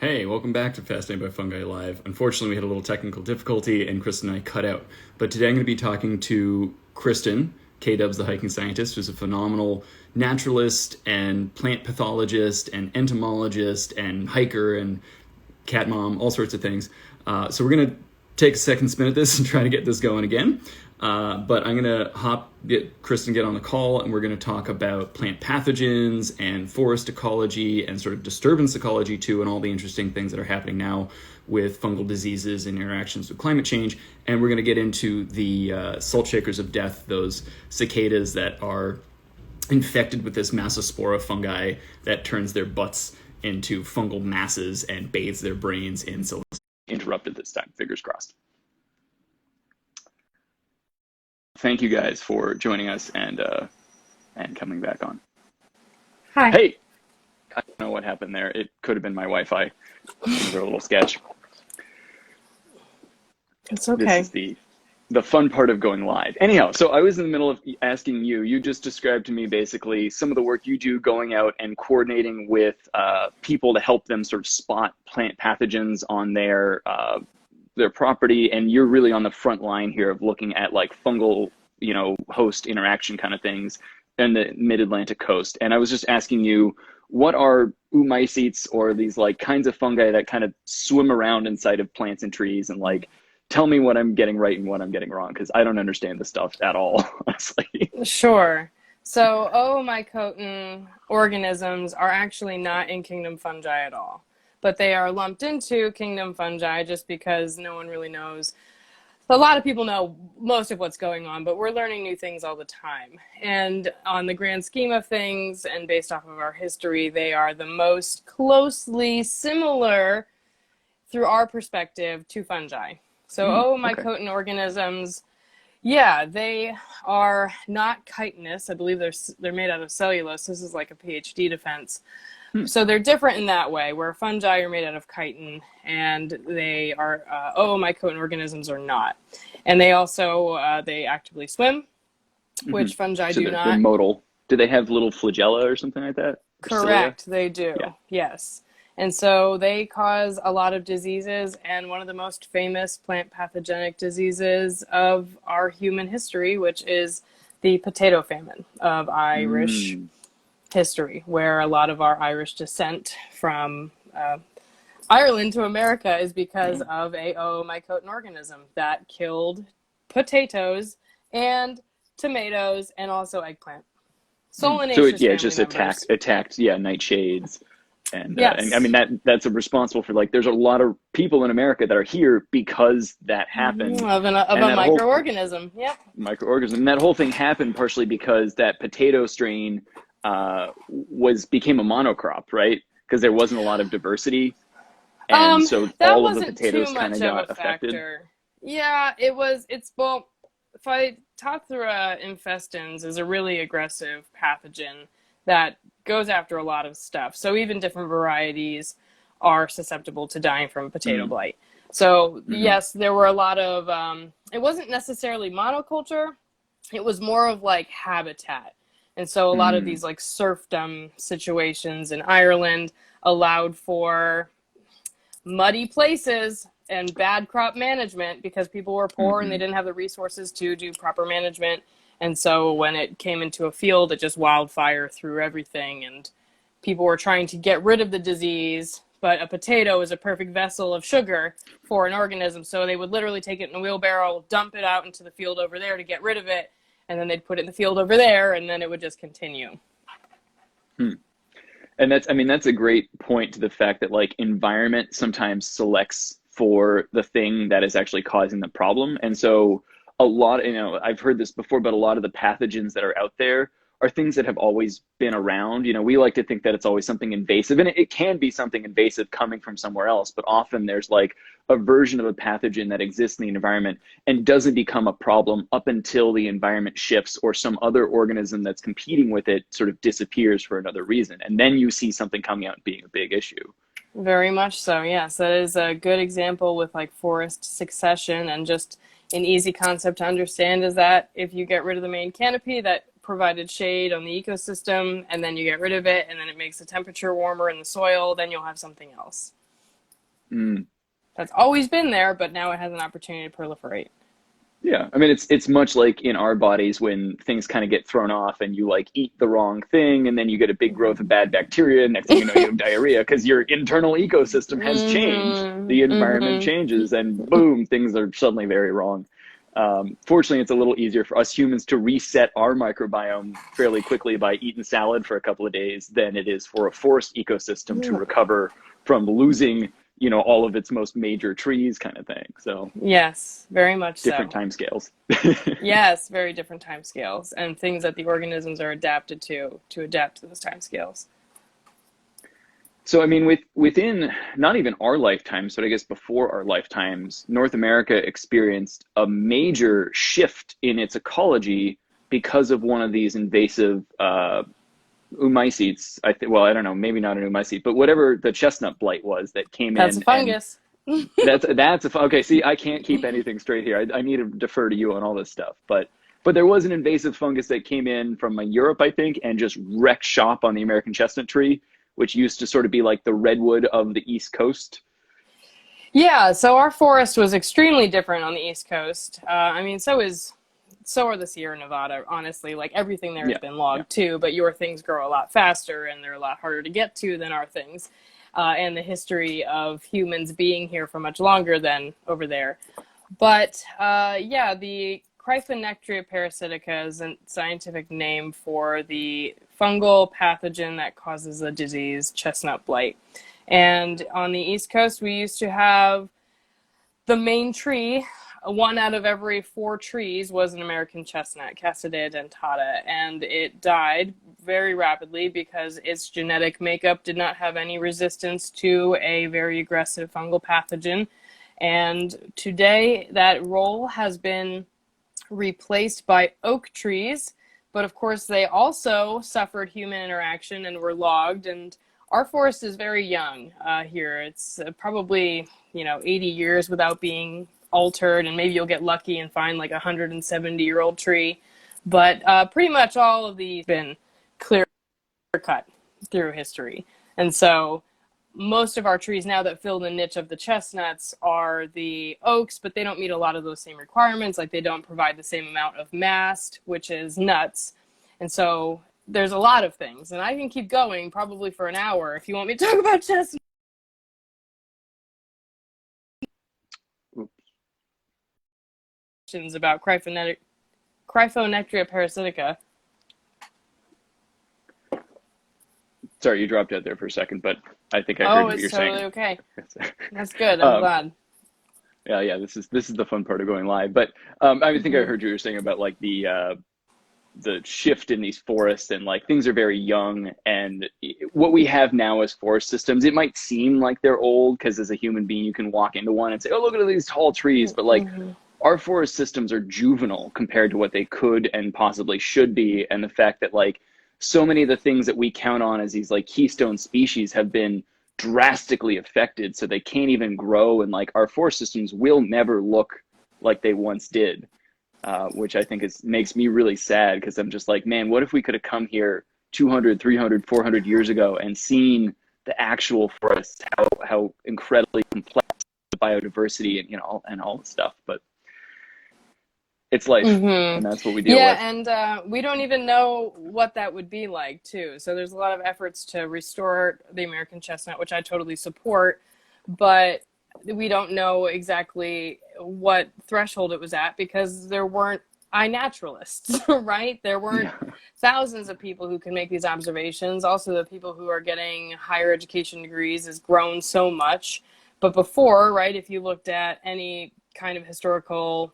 Hey, welcome back to Fascinated by Fungi Live. Unfortunately, we had a little technical difficulty and Kristen and I cut out. But today I'm going to be talking to Kristen, K-Dubs the hiking scientist, who's a phenomenal naturalist and plant pathologist and entomologist and hiker and cat mom, all sorts of things. So we're going to take a second spin at this and try to get this going again. But I'm going to get Kristen on the call, and we're going to talk about plant pathogens and forest ecology and sort of disturbance ecology too, and all the interesting things that are happening now with fungal diseases and interactions with climate change. And we're going to get into the salt shakers of death, those cicadas that are infected with this massospora fungi that turns their butts into fungal masses and bathes their brains in silica. Interrupted this time, fingers crossed. Thank you guys for joining us and coming back on. Hi. Hey, I don't know what happened there. It could have been my Wi-Fi. These are a little sketch. It's okay. This is the fun part of going live. Anyhow, so I was in the middle of asking you. You just described to me basically some of the work you do going out and coordinating with people to help them sort of spot plant pathogens on their property, and you're really on the front line here of looking at like fungal, host interaction kind of things in the mid-Atlantic coast. And I was just asking you, what are oomycetes, or these like kinds of fungi that kind of swim around inside of plants and trees, and like tell me what I'm getting right and what I'm getting wrong, because I don't understand this stuff at all, honestly. Sure. So oomycotin organisms are actually not in kingdom fungi at all, but they are lumped into kingdom fungi just because no one really knows. A lot of people know most of what's going on, but we're learning new things all the time. And on the grand scheme of things, and based off of our history, they are the most closely similar through our perspective to fungi. So oomycotin organisms, yeah, they are not chitinous. I believe they're made out of cellulose. This is like a PhD defense. So they're different in that way, where fungi are made out of chitin, and they are oomycotin organisms are not. And they also they actively swim, which fungi do not. They're modal. Do they have little flagella or something like that? Correct, they do. Yeah. Yes. And so they cause a lot of diseases, and one of the most famous plant pathogenic diseases of our human history, which is the potato famine of Irish history, where a lot of our Irish descent from Ireland to America is because of a oomycotin organism that killed potatoes and tomatoes and also eggplant. Solanaceous So it just attacked nightshades. And, yes. And I mean, that's responsible for, like, there's a lot of people in America that are here because that happened. Of a microorganism, yep. Microorganism. And that whole thing happened partially because that potato strain became a monocrop, right? Because there wasn't a lot of diversity. And so all of the potatoes kind of got affected. Yeah, well, Phytophthora infestans is a really aggressive pathogen that goes after a lot of stuff. So even different varieties are susceptible to dying from potato blight. So yes, there were a lot of, it wasn't necessarily monoculture. It was more of like habitat. And so a lot of these like serfdom situations in Ireland allowed for muddy places and bad crop management because people were poor and they didn't have the resources to do proper management. And so when it came into a field, it just wildfire through everything, and people were trying to get rid of the disease, but a potato is a perfect vessel of sugar for an organism. So they would literally take it in a wheelbarrow, dump it out into the field over there to get rid of it, and then they'd put it in the field over there, and then it would just continue. And that's a great point to the fact that, like, environment sometimes selects for the thing that is actually causing the problem. And so a lot, I've heard this before, but a lot of the pathogens that are out there are things that have always been around. We like to think that it's always something invasive, and it can be something invasive coming from somewhere else, but often there's like a version of a pathogen that exists in the environment and doesn't become a problem up until the environment shifts or some other organism that's competing with it sort of disappears for another reason. And then you see something coming out and being a big issue. Very much so, yes. That is a good example with like forest succession, and just an easy concept to understand is that if you get rid of the main canopy that provided shade on the ecosystem, and then you get rid of it, and then it makes the temperature warmer in the soil, then you'll have something else. Mm. That's always been there, but now it has an opportunity to proliferate. Yeah, I mean it's much like in our bodies when things kind of get thrown off and you like eat the wrong thing and then you get a big growth of bad bacteria and next thing you know you have diarrhea because your internal ecosystem has changed. The environment changes and boom, things are suddenly very wrong. Fortunately, it's a little easier for us humans to reset our microbiome fairly quickly by eating salad for a couple of days than it is for a forest ecosystem to recover from losing, you know, all of its most major trees kind of thing. So Yes, very much different so. time scales. Yes, very different time scales and things that the organisms are adapted to adapt to those time scales. So, I mean, within not even our lifetimes, but I guess before our lifetimes, North America experienced a major shift in its ecology because of one of these invasive oomycetes. Well, I don't know, maybe not an oomycete, but whatever the chestnut blight was that came That's a in, and fungus. okay. See, I can't keep anything straight here. I need to defer to you on all this stuff, but there was an invasive fungus that came in from Europe, I think, and just wrecked shop on the American chestnut tree, which used to sort of be like the redwood of the East Coast. Yeah, so our forest was extremely different on the East Coast. I mean, so are the Sierra Nevada, honestly. Like, everything there has been logged too, but your things grow a lot faster and they're a lot harder to get to than our things. And the history of humans being here for much longer than over there. But yeah, the Cryphonectria parasitica is a scientific name for the fungal pathogen that causes the disease, chestnut blight. And on the East Coast, we used to have the main tree. One out of every 4 trees was an American chestnut, Cicada dentata, and it died very rapidly because its genetic makeup did not have any resistance to a very aggressive fungal pathogen. And today, that role has been replaced by oak trees, but of course they also suffered human interaction and were logged, and our forest is very young here. It's probably 80 years without being altered, and maybe you'll get lucky and find like a 170-year-old tree, but pretty much all of these have been clear cut through history. And so most of our trees now that fill the niche of the chestnuts are the oaks, but they don't meet a lot of those same requirements. Like, they don't provide the same amount of mast, which is nuts. And so there's a lot of things, and I can keep going probably for an hour if you want me to talk about chestnuts. About Cryphonectria parasitica. Sorry, you dropped out there for a second, but I think I heard what you're saying. Oh, it's totally okay. That's good. I'm glad. Yeah. This is the fun part of going live. But I think I heard you were saying about like the shift in these forests, and like things are very young, and what we have now as forest systems, it might seem like they're old because as a human being you can walk into one and say, oh, look at these tall trees, but like our forest systems are juvenile compared to what they could and possibly should be. And the fact that like so many of the things that we count on as these like keystone species have been drastically affected, so they can't even grow, and like our forest systems will never look like they once did, which I think makes me really sad, because I'm just like, man, what if we could have come here 200, 300, 400 years ago and seen the actual forests, how incredibly complex the biodiversity and all the stuff. But it's life, and that's what we deal with. Yeah, and we don't even know what that would be like, too. So there's a lot of efforts to restore the American chestnut, which I totally support, but we don't know exactly what threshold it was at because there weren't iNaturalists, right? There weren't thousands of people who can make these observations. Also, the people who are getting higher education degrees has grown so much. But before, right, if you looked at any kind of historical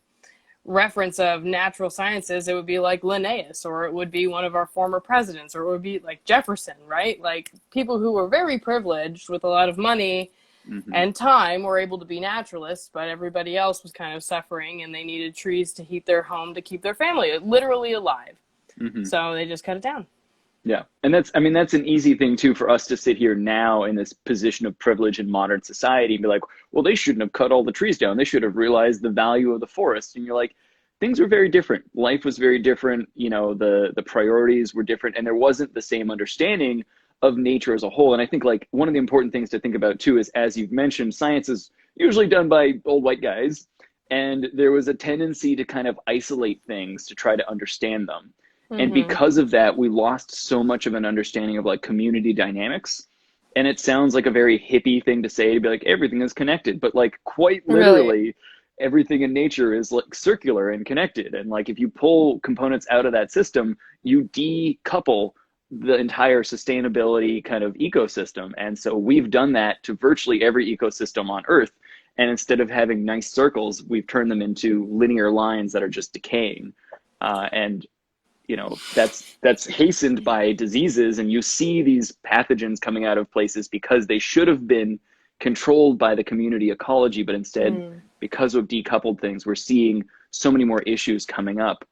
reference of natural sciences, it would be like Linnaeus, or it would be one of our former presidents, or it would be like Jefferson, right? Like people who were very privileged with a lot of money and time were able to be naturalists, but everybody else was kind of suffering, and they needed trees to heat their home to keep their family literally alive. So they just cut it down. Yeah. And that's an easy thing too for us to sit here now in this position of privilege in modern society and be like, well, they shouldn't have cut all the trees down. They should have realized the value of the forest. And you're like, things were very different. Life was very different. The priorities were different, and there wasn't the same understanding of nature as a whole. And I think like one of the important things to think about too is, as you've mentioned, science is usually done by old white guys. And there was a tendency to kind of isolate things to try to understand them. And because of that, we lost so much of an understanding of like community dynamics. And it sounds like a very hippie thing to say, to be like, everything is connected, but like quite literally, everything in nature is like circular and connected. And like if you pull components out of that system, you decouple the entire sustainability kind of ecosystem. And so we've done that to virtually every ecosystem on Earth. And instead of having nice circles, we've turned them into linear lines that are just decaying. And you know, that's hastened by diseases, and you see these pathogens coming out of places because they should have been controlled by the community ecology, but instead, because of decoupled things, we're seeing so many more issues coming up.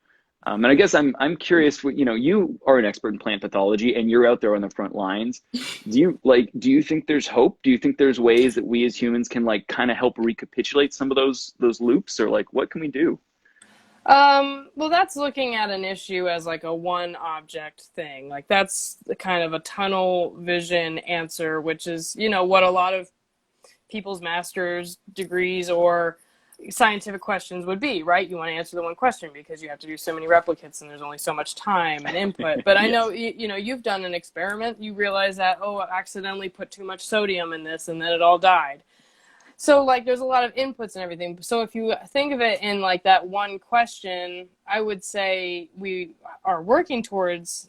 And I guess I'm curious, you know, you are an expert in plant pathology and you're out there on the front lines. Do you think there's hope? Do you think there's ways that we as humans can like kind of help recapitulate some of those loops, or like what can we do? Well, that's looking at an issue as like a one object thing. Like that's the kind of a tunnel vision answer, which is, you know, what a lot of people's master's degrees or scientific questions would be, right? You want to answer the one question because you have to do so many replicates and there's only so much time and input. But I know, you know, you've done an experiment. You realize that, oh, I accidentally put too much sodium in this and then it all died. So, like, there's a lot of inputs and everything. So if you think of it in, like, that one question, I would say we are working towards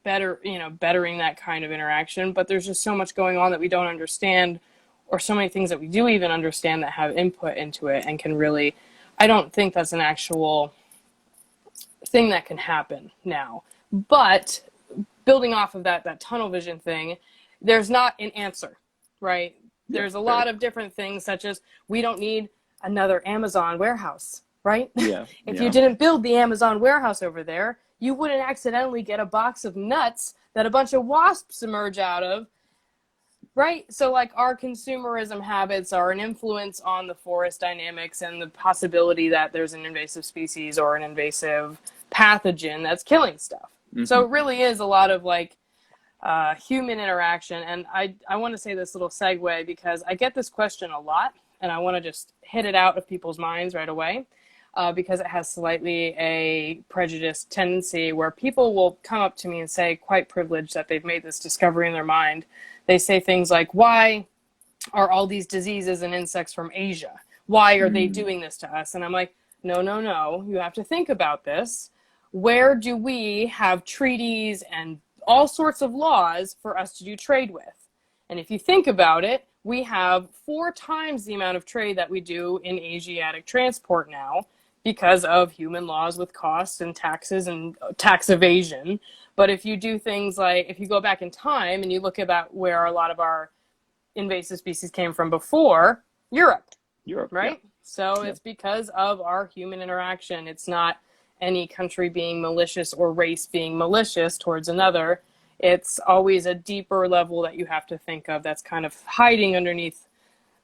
bettering that kind of interaction. But there's just so much going on that we don't understand, or so many things that we do even understand that have input into it and can really, I don't think that's an actual thing that can happen now. But building off of that tunnel vision thing, there's not an answer, right? There's a lot of different things, such as we don't need another Amazon warehouse, right? If you didn't build the Amazon warehouse over there, you wouldn't accidentally get a box of nuts that a bunch of wasps emerge out of, right? So like our consumerism habits are an influence on the forest dynamics and the possibility that there's an invasive species or an invasive pathogen that's killing stuff. So it really is a lot of like human interaction. And I want to say this little segue because I get this question a lot and I want to just hit it out of people's minds right away because it has slightly a prejudiced tendency where people will come up to me and say, quite privileged that they've made this discovery in their mind. They say things like, why are all these diseases and insects from Asia? Why are they doing this to us? And I'm like, no, you have to think about this. Where do we have treaties and all sorts of laws for us to do trade with? And if you think about it, we have 4 times the amount of trade that we do in Asiatic transport now because of human laws with costs and taxes and tax evasion. But if you do things like, if you go back in time and you look about where a lot of our invasive species came from before, Europe, right? So it's because of our human interaction. It's not any country being malicious or race being malicious towards another. It's always a deeper level that you have to think of that's kind of hiding underneath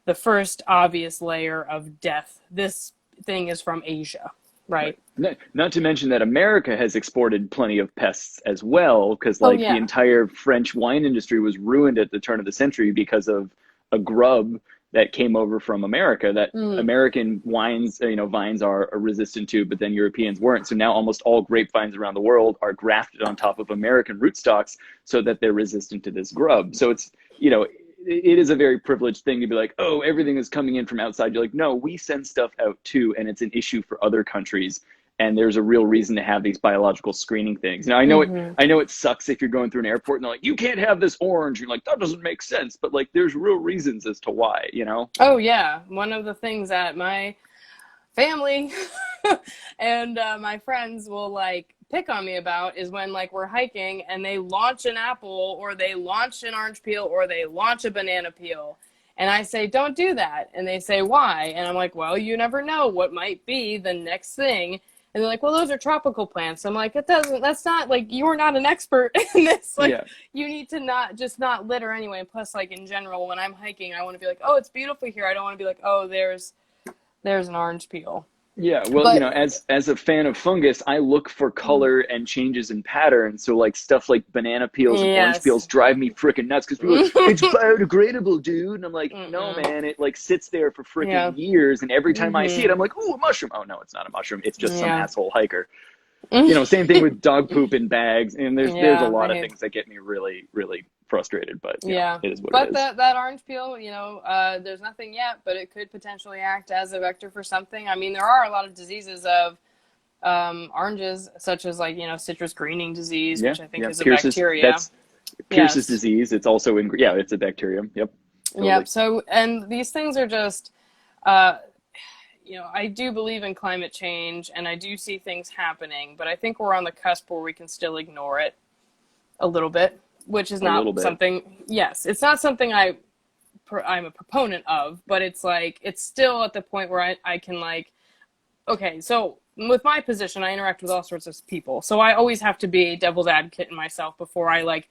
the first obvious layer of death. This thing is from Asia, right? Not to mention that America has exported plenty of pests as well, because the entire French wine industry was ruined at the turn of the century because of a grub that came over from America that American wines, vines are resistant to, but then Europeans weren't. So now almost all grapevines around the world are grafted on top of American rootstocks so that they're resistant to this grub. So it's, it is a very privileged thing to be like, oh, everything is coming in from outside. You're like, no, we send stuff out too, and it's an issue for other countries. And there's a real reason to have these biological screening things. Now, I know it sucks if you're going through an airport and they're like, you can't have this orange. You're like, that doesn't make sense. But like, there's real reasons as to why, Oh, yeah. One of the things that my family and my friends will like pick on me about is when like we're hiking and they launch an apple or they launch an orange peel or they launch a banana peel. And I say, don't do that. And they say, why? And I'm like, well, you never know what might be the next thing. And they're like, well, those are tropical plants. I'm like, that's not like, you're not an expert in this. Like, you need to not litter anyway. Plus, like in general, when I'm hiking, I want to be like, oh, it's beautiful here. I don't want to be like, oh, there's an orange peel. Yeah, well, But as a fan of fungus, I look for color and changes in pattern. So like stuff like banana peels and orange yes. peels drive me freaking nuts because people are like, it's biodegradable, dude. And I'm like, no, Mm-mm. man, it like sits there for freaking Yeah. years, and every time I see it, Hmm. I'm like, oh, a mushroom. Oh no, it's not a mushroom. It's just some Yeah. asshole hiker. Same thing with dog poop in bags, and there's a Yeah, lot I of hate. things that get me really, really frustrated, but Yeah, it is what it but is. that orange peel, there's nothing yet, but it could potentially act as a vector for something. I mean, there are a lot of diseases of oranges, such as like citrus greening disease, Yeah, which I think yeah. is a bacteria. Pierce's Yes. disease. It's also yeah, it's a bacterium. Yep, totally. Yep. So, and these things are just, uh, I do believe in climate change, and I do see things happening, but I think we're on the cusp where we can still ignore it a little bit, which is A little not bit. something. Yes, it's not something I'm a proponent of, but it's like it's still at the point where I can like, okay, so with my position, I interact with all sorts of people, so I always have to be devil's advocate in myself before I like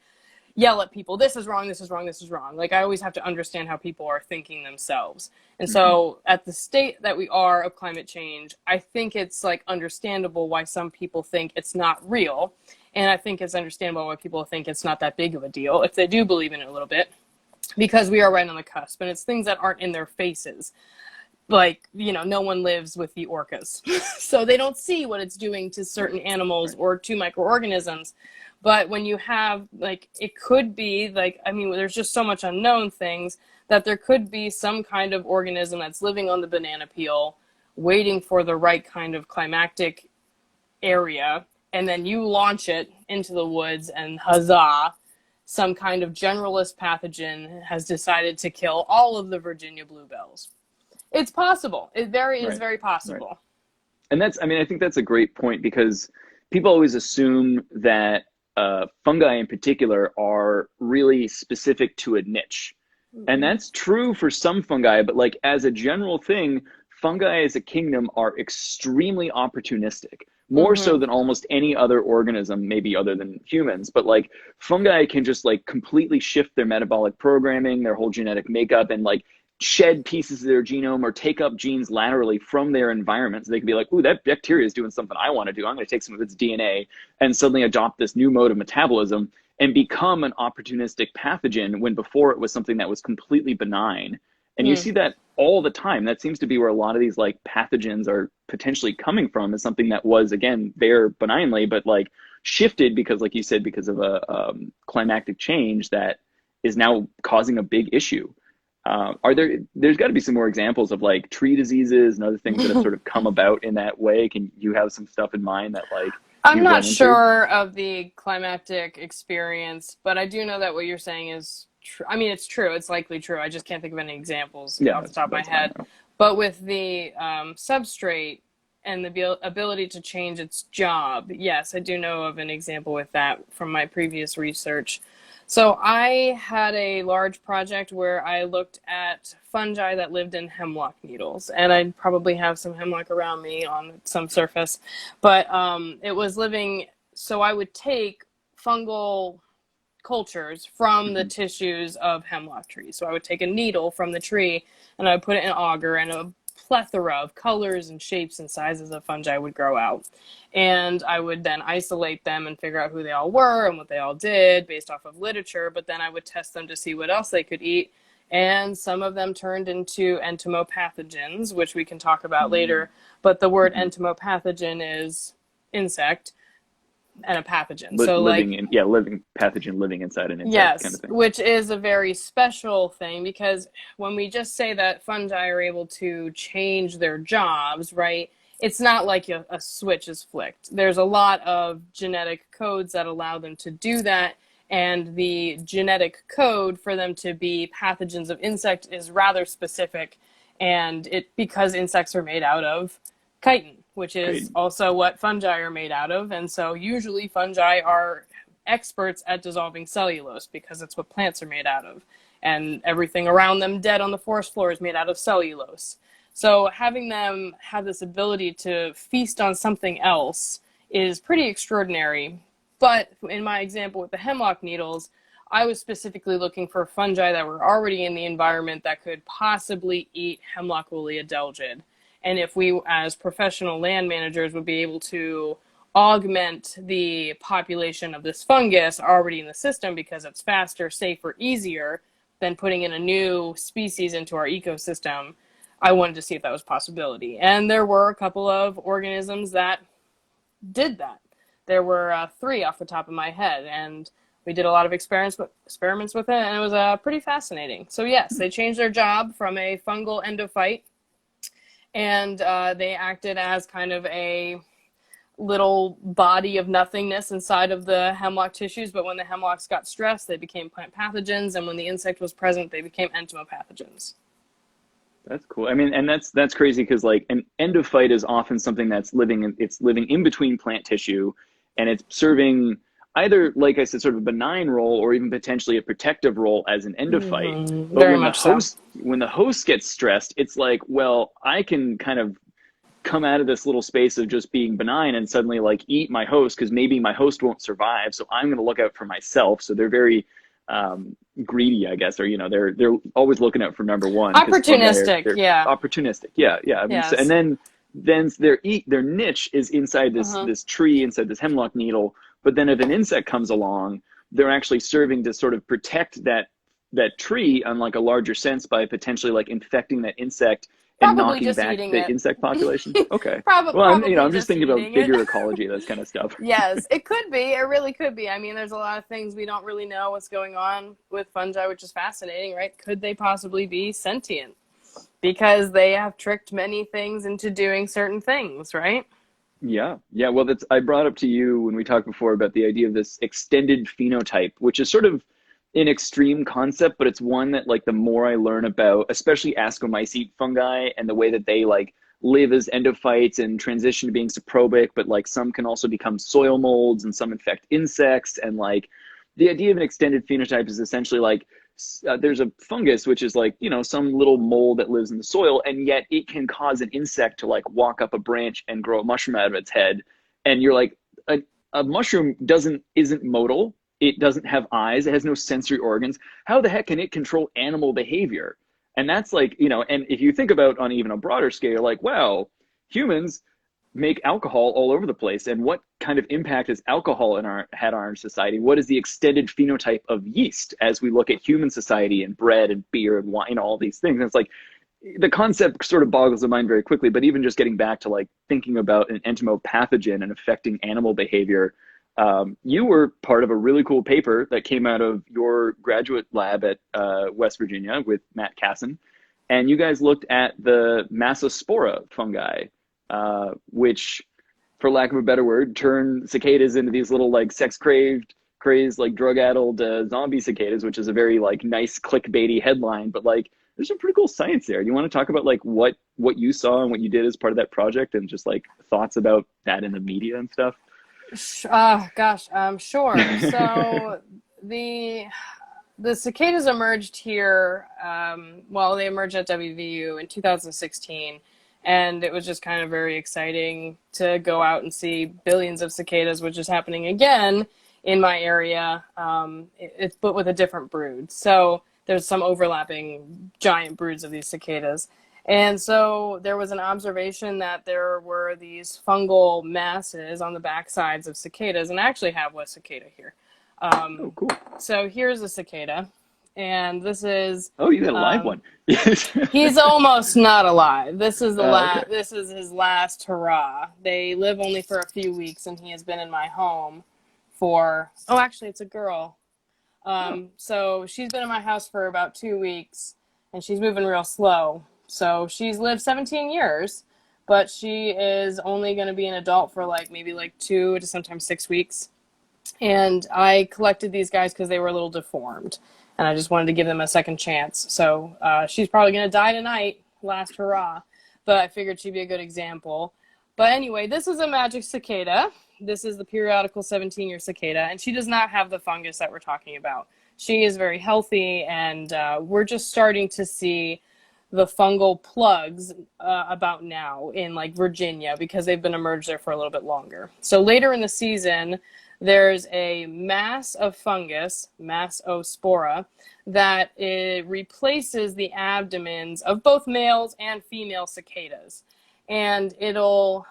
yell at people, this is wrong, this is wrong, this is wrong. Like I always have to understand how people are thinking themselves. And Hmm. so at the state that we are of climate change, I think it's like understandable why some people think it's not real. And I think it's understandable why people think it's not that big of a deal if they do believe in it a little bit, because we are right on the cusp and it's things that aren't in their faces. Like, no one lives with the orcas. So they don't see what it's doing to certain animals Right. or to microorganisms. But when you have, like, it could be, like, I mean, there's just so much unknown things that there could be some kind of organism that's living on the banana peel, waiting for the right kind of climactic area. And then you launch it into the woods, and huzzah, some kind of generalist pathogen has decided to kill all of the Virginia bluebells. It's possible. It is Right. very Right. possible. And I think that's a great point because people always assume that fungi in particular are really specific to a niche. And Mm-mm. that's true for some fungi, but like as a general thing, fungi as a kingdom are extremely opportunistic, more so Mm-hmm. than almost any other organism, maybe other than humans. But like fungi can just like completely shift their metabolic programming, their whole genetic makeup, and like shed pieces of their genome or take up genes laterally from their environment. So they can be like, ooh, that bacteria is doing something I want to do. I'm going to take some of its DNA and suddenly adopt this new mode of metabolism and become an opportunistic pathogen when before it was something that was completely benign. And you Hmm. see that all the time. That seems to be where a lot of these like pathogens are potentially coming from, is something that was again there benignly, but like shifted because, like you said, because of a climactic change that is now causing a big issue. There's got to be some more examples of like tree diseases and other things that have sort of come about in that way. Can you have some stuff in mind that like I'm you've not run into? sure of the climactic experience, but I do know that what you're saying is true. I mean, it's true. It's likely true. I just can't think of any examples Yeah, off the top of my that's fine head. though. But with the substrate and the ability to change its job, yes, I do know of an example with that from my previous research. So I had a large project where I looked at fungi that lived in hemlock needles, and I probably have some hemlock around me on some surface, but it was living. So I would take fungal cultures from the Hmm. tissues of hemlock trees. So I would take a needle from the tree and I would put it in an auger, and a plethora of colors and shapes and sizes of fungi would grow out. And I would then isolate them and figure out who they all were and what they all did based off of literature. But then I would test them to see what else they could eat. And some of them turned into entomopathogens, which we can talk about later. But the word Hmm. entomopathogen is insect and a pathogen. So, like, Living pathogen living inside an insect kind of yes, thing. which is a very special thing, because when we just say that fungi are able to change their jobs, right? It's not like a switch is flicked. There's a lot of genetic codes that allow them to do that, and the genetic code for them to be pathogens of insect is rather specific, and it because insects are made out of chitin, which is Great. also what fungi are made out of, and so usually fungi are experts at dissolving cellulose because it's what plants are made out of. And everything around them dead on the forest floor is made out of cellulose. So having them have this ability to feast on something else is pretty extraordinary. But in my example with the hemlock needles, I was specifically looking for fungi that were already in the environment that could possibly eat hemlock woolly adelgid. And if we, as professional land managers, would be able to augment the population of this fungus already in the system because it's faster, safer, easier than putting in a new species into our ecosystem, I wanted to see if that was a possibility. And there were a couple of organisms that did that. There were 3 off the top of my head, and we did a lot of experiments with it, and it was pretty fascinating. So yes, they changed their job from a fungal endophyte, and they acted as kind of a little body of nothingness inside of the hemlock tissues, but when the hemlocks got stressed, they became plant pathogens, and when the insect was present, they became entomopathogens. That's cool. I mean, and that's crazy because like an endophyte is often something that's living in between plant tissue, and it's serving either, like I said, sort of a benign role or even potentially a protective role as an endophyte. Mm-hmm. But Very when much when the host gets stressed, it's like, well, I can kind of come out of this little space of just being benign and suddenly like eat my host because maybe my host won't survive. So I'm going to look out for myself. So they're very greedy, I guess, or they're always looking out for number one. Opportunistic, yeah. Opportunistic, yeah. I mean, Yes. and then their niche is inside this tree, inside this hemlock needle. But then if an insect comes along, they're actually serving to sort of protect that tree on like a larger sense by potentially like infecting that insect and Probably knocking just back eating the it. insect population. Okay. Probably I'm just just thinking about eating bigger it. ecology, this kind of stuff. Yes, it could be. It really could be. I mean, there's a lot of things we don't really know what's going on with fungi, which is fascinating, right? Could they possibly be sentient? Because they have tricked many things into doing certain things, right? Yeah. Well, I brought up to you when we talked before about the idea of this extended phenotype, which is sort of an extreme concept, but it's one that like the more I learn about, especially ascomycete fungi and the way that they like live as endophytes and transition to being saprobic, but like some can also become soil molds and some infect insects. And like the idea of an extended phenotype is essentially like there's a fungus, which is like, some little mold that lives in the soil, and yet it can cause an insect to like walk up a branch and grow a mushroom out of its head. And you're like, a mushroom isn't modal. It doesn't have eyes. It has no sensory organs. How the heck can it control animal behavior? And that's like, and if you think about on even a broader scale, like, wow, humans make alcohol all over the place. And what kind of impact has alcohol had on our society? What is the extended phenotype of yeast as we look at human society and bread and beer and wine, all these things? And it's like, the concept sort of boggles the mind very quickly, but even just getting back to like thinking about an entomopathogen and affecting animal behavior, you were part of a really cool paper that came out of your graduate lab at West Virginia with Matt Casson. And you guys looked at the Massospora fungi, which, for lack of a better word, turn cicadas into these little like crazed, like drug-addled zombie cicadas, which is a very like nice clickbaity headline. But like, there's some pretty cool science there. Do you want to talk about like what you saw and what you did as part of that project and just like thoughts about that in the media and stuff? Sure. So the cicadas emerged here. They emerged at WVU in 2016, and it was just kind of very exciting to go out and see billions of cicadas, which is happening again in my area. It's but with a different brood. So there's some overlapping giant broods of these cicadas. And so there was an observation that there were these fungal masses on the backsides of cicadas, and I actually have a cicada here. Oh, cool. So here's a cicada, and this is... Oh, you got a live one. He's almost not alive. This is okay. This is his last hurrah. They live only for a few weeks, and he has been in my home for... Oh, actually, it's a girl. So she's been in my house for about 2 weeks, and she's moving real slow. So she's lived 17 years, but she is only going to be an adult for maybe 2 to sometimes 6 weeks. And I collected these guys because they were a little deformed, and I just wanted to give them a second chance. So she's probably going to die tonight, last hurrah, but I figured she'd be a good example. But anyway, this is a magic cicada. This is the periodical 17-year cicada, and she does not have the fungus that we're talking about. She is very healthy, and we're just starting to see the fungal plugs about now in Virginia because they've been emerged there for a little bit longer. So later in the season, there's a mass of fungus, Massospora, that replaces the abdomens of both males and female cicadas. and it'll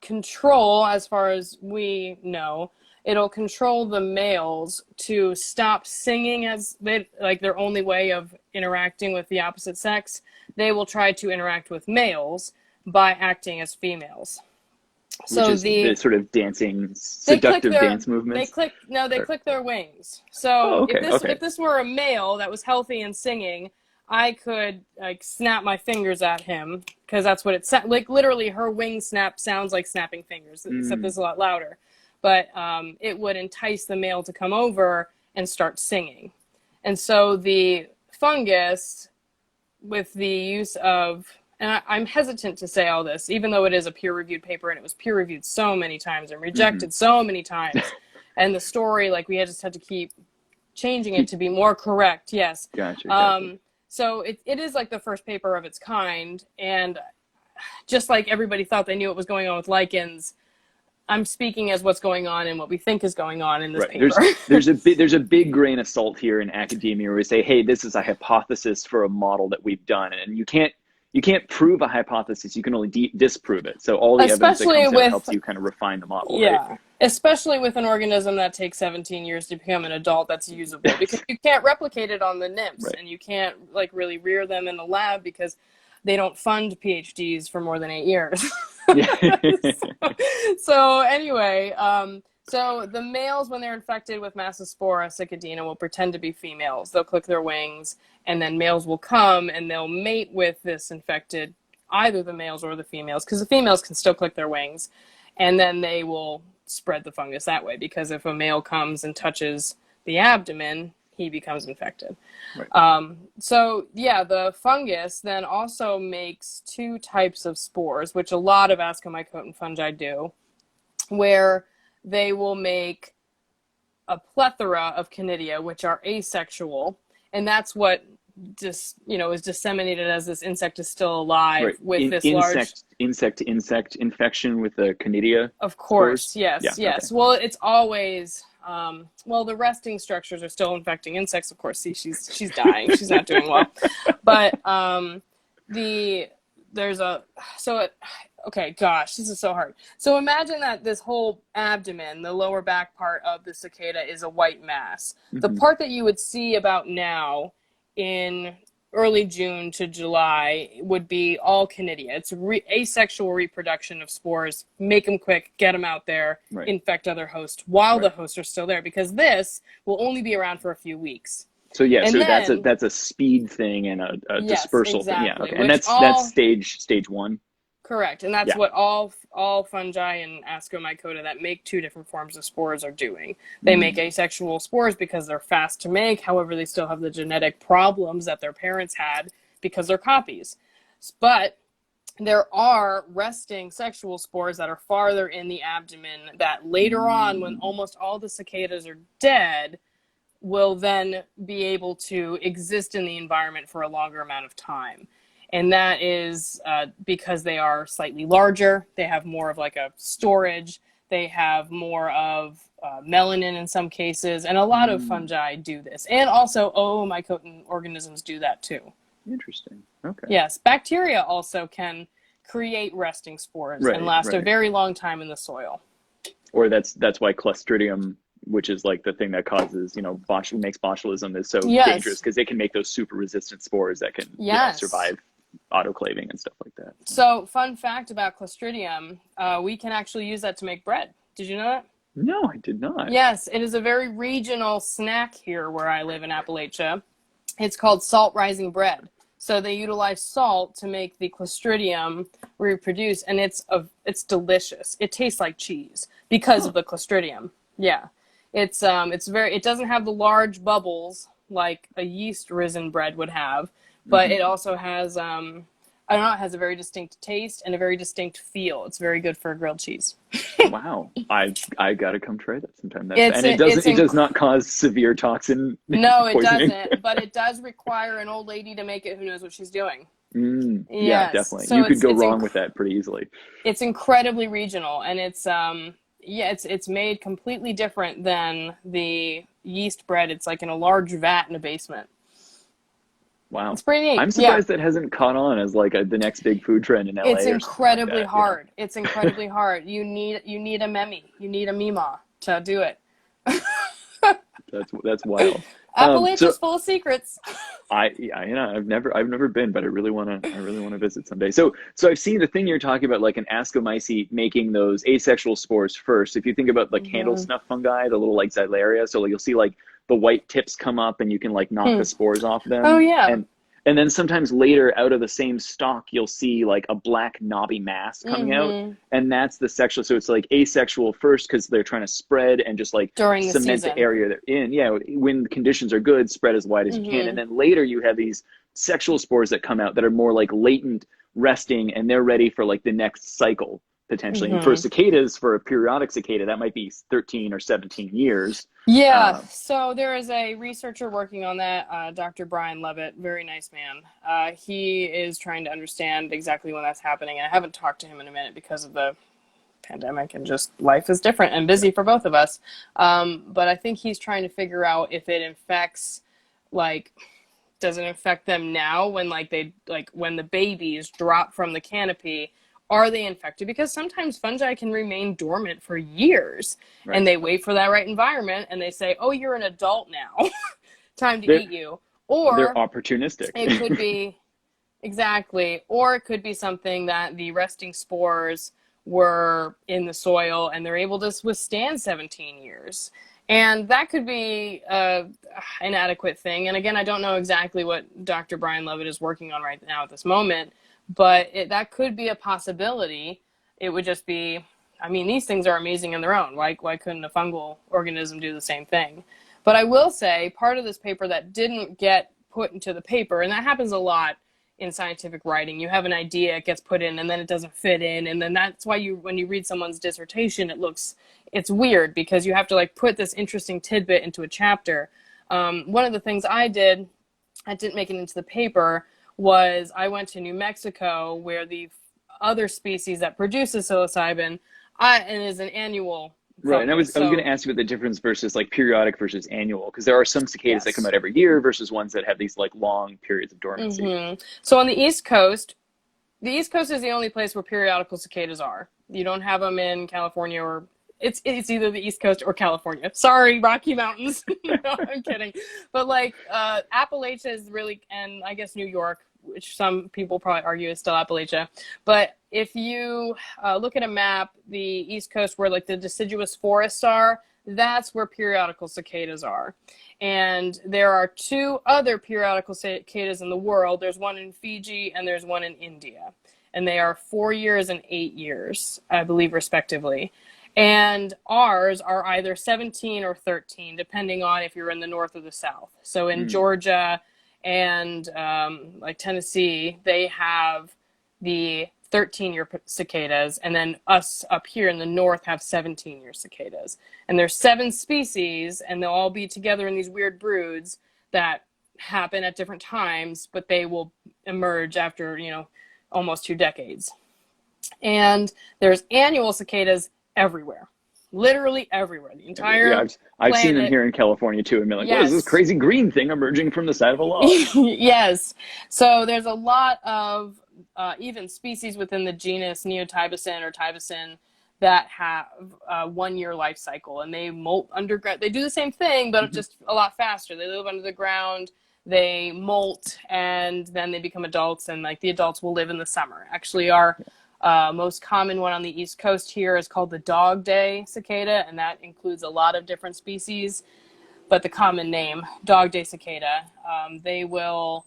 control, as far as we know, it'll control the males to stop singing as their only way of interacting with the opposite sex. They will try to interact with males by acting as females. So the sort of dancing, seductive dance movements. They click their wings. So if this were a male that was healthy and singing, I could like snap my fingers at him, because that's what it sounds like. Literally, her wing snap sounds like snapping fingers, except it's a lot louder. But it would entice the male to come over and start singing. And so the fungus, with the use of, and I'm hesitant to say all this, even though it is a peer-reviewed paper and it was peer-reviewed so many times and rejected so many times. And the story, like, we just had to keep changing it to be more correct. Yes. Gotcha. So it is like the first paper of its kind. And just like everybody thought they knew what was going on with lichens, I'm speaking as what's going on and what we think is going on in this paper. There's a big grain of salt here in academia where we say, hey, this is a hypothesis for a model that we've done. And you can't prove a hypothesis, you can only disprove it. So all the evidence that comes out helps you kind of refine the model. Yeah, right? Especially with an organism that takes 17 years to become an adult that's usable, because you can't replicate it on the nymphs, and you can't like really rear them in the lab because they don't fund PhDs for more than 8 years. So anyway, so the males, when they're infected with Massospora cicadina, will pretend to be females. They'll click their wings, and then males will come and they'll mate with this infected, either the males or the females, because the females can still click their wings, and then they will spread the fungus that way, because if a male comes and touches the abdomen, he becomes infected. Right. So yeah, the fungus then also makes two types of spores, which a lot of ascomycotin fungi do, where they will make a plethora of conidia, which are asexual, and that's what just is disseminated as this insect is still alive with this large insect to insect infection with the conidia. Of course, spores? Yes. Okay. Well, it's always the resting structures are still infecting insects. Of course, see, she's dying. She's not doing well. But okay, gosh, this is so hard. So imagine that this whole abdomen, the lower back part of the cicada, is a white mass. Mm-hmm. The part that you would see about now in early June to July would be all conidia. It's asexual reproduction of spores. Make them quick, get them out there, infect other hosts while the hosts are still there, because this will only be around for a few weeks. So that's a speed thing and a dispersal thing. Yeah, okay. And that's stage one. Correct, and that's what all fungi and ascomycota that make two different forms of spores are doing. They make asexual spores because they're fast to make. However, they still have the genetic problems that their parents had because they're copies. But there are resting sexual spores that are farther in the abdomen that later on, when almost all the cicadas are dead, will then be able to exist in the environment for a longer amount of time. And that is because they are slightly larger. They have more of like a storage. They have more of melanin in some cases. And a lot of fungi do this. And also mycotin organisms do that too. Interesting. Okay. Yes. Bacteria also can create resting spores and last a very long time in the soil. Or that's why Clostridium, which is like the thing that causes, makes botulism, is so dangerous, because they can make those super resistant spores that can survive autoclaving and stuff like that. So, fun fact about Clostridium, we can actually use that to make bread. Did you know that? No, I did not. Yes, it is a very regional snack here where I live in Appalachia. It's called salt rising bread. So they utilize salt to make the Clostridium reproduce, and it's delicious. It tastes like cheese because of the Clostridium. Yeah. It doesn't have the large bubbles like a yeast risen bread would have, but it also has, it has a very distinct taste and a very distinct feel. It's very good for grilled cheese. Wow. I got to come try that sometime. It does not cause severe toxin No, it poisoning. doesn't, but it does require an old lady to make it who knows what she's doing. Yeah, definitely. So you could go wrong with that pretty easily. It's incredibly regional, and it's made completely different than the yeast bread. It's like in a large vat in a basement. Wow. It's pretty neat. I'm surprised that hasn't caught on as like the next big food trend in LA. It's incredibly like that, hard. It's incredibly hard. You need a meme. You need a meme to do it. That's wild. Appalachia's full of secrets. I've never been, but I really want to visit someday. So I've seen the thing you're talking about, like an Ascomycete making those asexual spores first. If you think about the candle snuff fungi, the little like Xylaria, so like you'll see like the white tips come up and you can like knock the spores off them. Oh yeah. And then sometimes later out of the same stalk, you'll see like a black knobby mass coming out. And that's the sexual. So it's like asexual first because they're trying to spread and just like cement the area they're in. Yeah. When the conditions are good, spread as wide as you can. And then later you have these sexual spores that come out that are more like latent resting and they're ready for like the next cycle potentially. And for cicadas, for a periodic cicada, that might be 13 or 17 years. Yeah, so there is a researcher working on that, Dr. Brian Levitt, very nice man. He is trying to understand exactly when that's happening. And I haven't talked to him in a minute because of the pandemic and just life is different and busy for both of us. But I think he's trying to figure out if it infects, like, does it infect them now when when the babies drop from the canopy? Are they infected? Because sometimes fungi can remain dormant for years and they wait for that right environment and they say, oh, you're an adult now. Time to eat you. Or they're opportunistic. It could be, exactly. Or it could be something that the resting spores were in the soil and they're able to withstand 17 years. And that could be an inadequate thing. And again, I don't know exactly what Dr. Brian Levitt is working on right now at this moment. But that could be a possibility. It would just be, I mean, these things are amazing in their own. Why couldn't a fungal organism do the same thing? But I will say part of this paper that didn't get put into the paper, and that happens a lot in scientific writing. You have an idea, it gets put in, and then it doesn't fit in. And then that's why when you read someone's dissertation, it's weird because you have to like put this interesting tidbit into a chapter. One of the things I didn't make it into the paper was I went to New Mexico where the other species that produces psilocybin and is an annual Right, and I was going to ask you about the difference versus like periodic versus annual, because there are some cicadas that come out every year versus ones that have these like long periods of dormancy. So on the East Coast is the only place where periodical cicadas are. You don't have them in California or it's either the East Coast or California. Sorry, Rocky Mountains. No, I'm kidding. But like Appalachia is really, and I guess New York, which some people probably argue is still Appalachia. But if you look at a map, the East Coast where like the deciduous forests are, that's where periodical cicadas are. And there are two other periodical cicadas in the world. There's one in Fiji and there's one in India. And they are 4 years and 8 years, I believe, respectively. And ours are either 17 or 13, depending on if you're in the north or the south. So in Georgia and like Tennessee, they have the 13-year cicadas, and then us up here in the north have 17-year cicadas. And there's 7 species, and they'll all be together in these weird broods that happen at different times, but they will emerge after, almost 2 decades. And there's annual cicadas everywhere, literally everywhere. The entire I've seen them here in California too, and been like, what is this crazy green thing emerging from the side of a log? Yes. So there's a lot of even species within the genus Neotibicin or Tibicin that have a 1-year life cycle, and they molt underground. They do the same thing, but just a lot faster. They live under the ground, they molt, and then they become adults, and like the adults will live in the summer. Actually, our most common one on the East Coast here is called the Dog Day cicada, and that includes a lot of different species, but the common name, Dog Day cicada, they will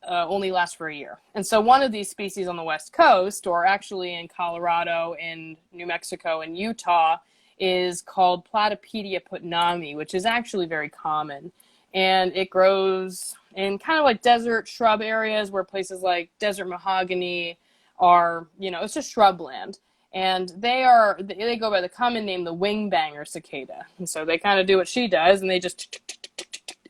only last for a year. And so one of these species on the West Coast, or actually in Colorado, in New Mexico, and Utah, is called Platopedia Putnami, which is actually very common. And it grows in kind of like desert shrub areas where places like desert mahogany are, it's just shrubland. And they go by the common name, the wing banger cicada. And so they kind of do what she does, and they just,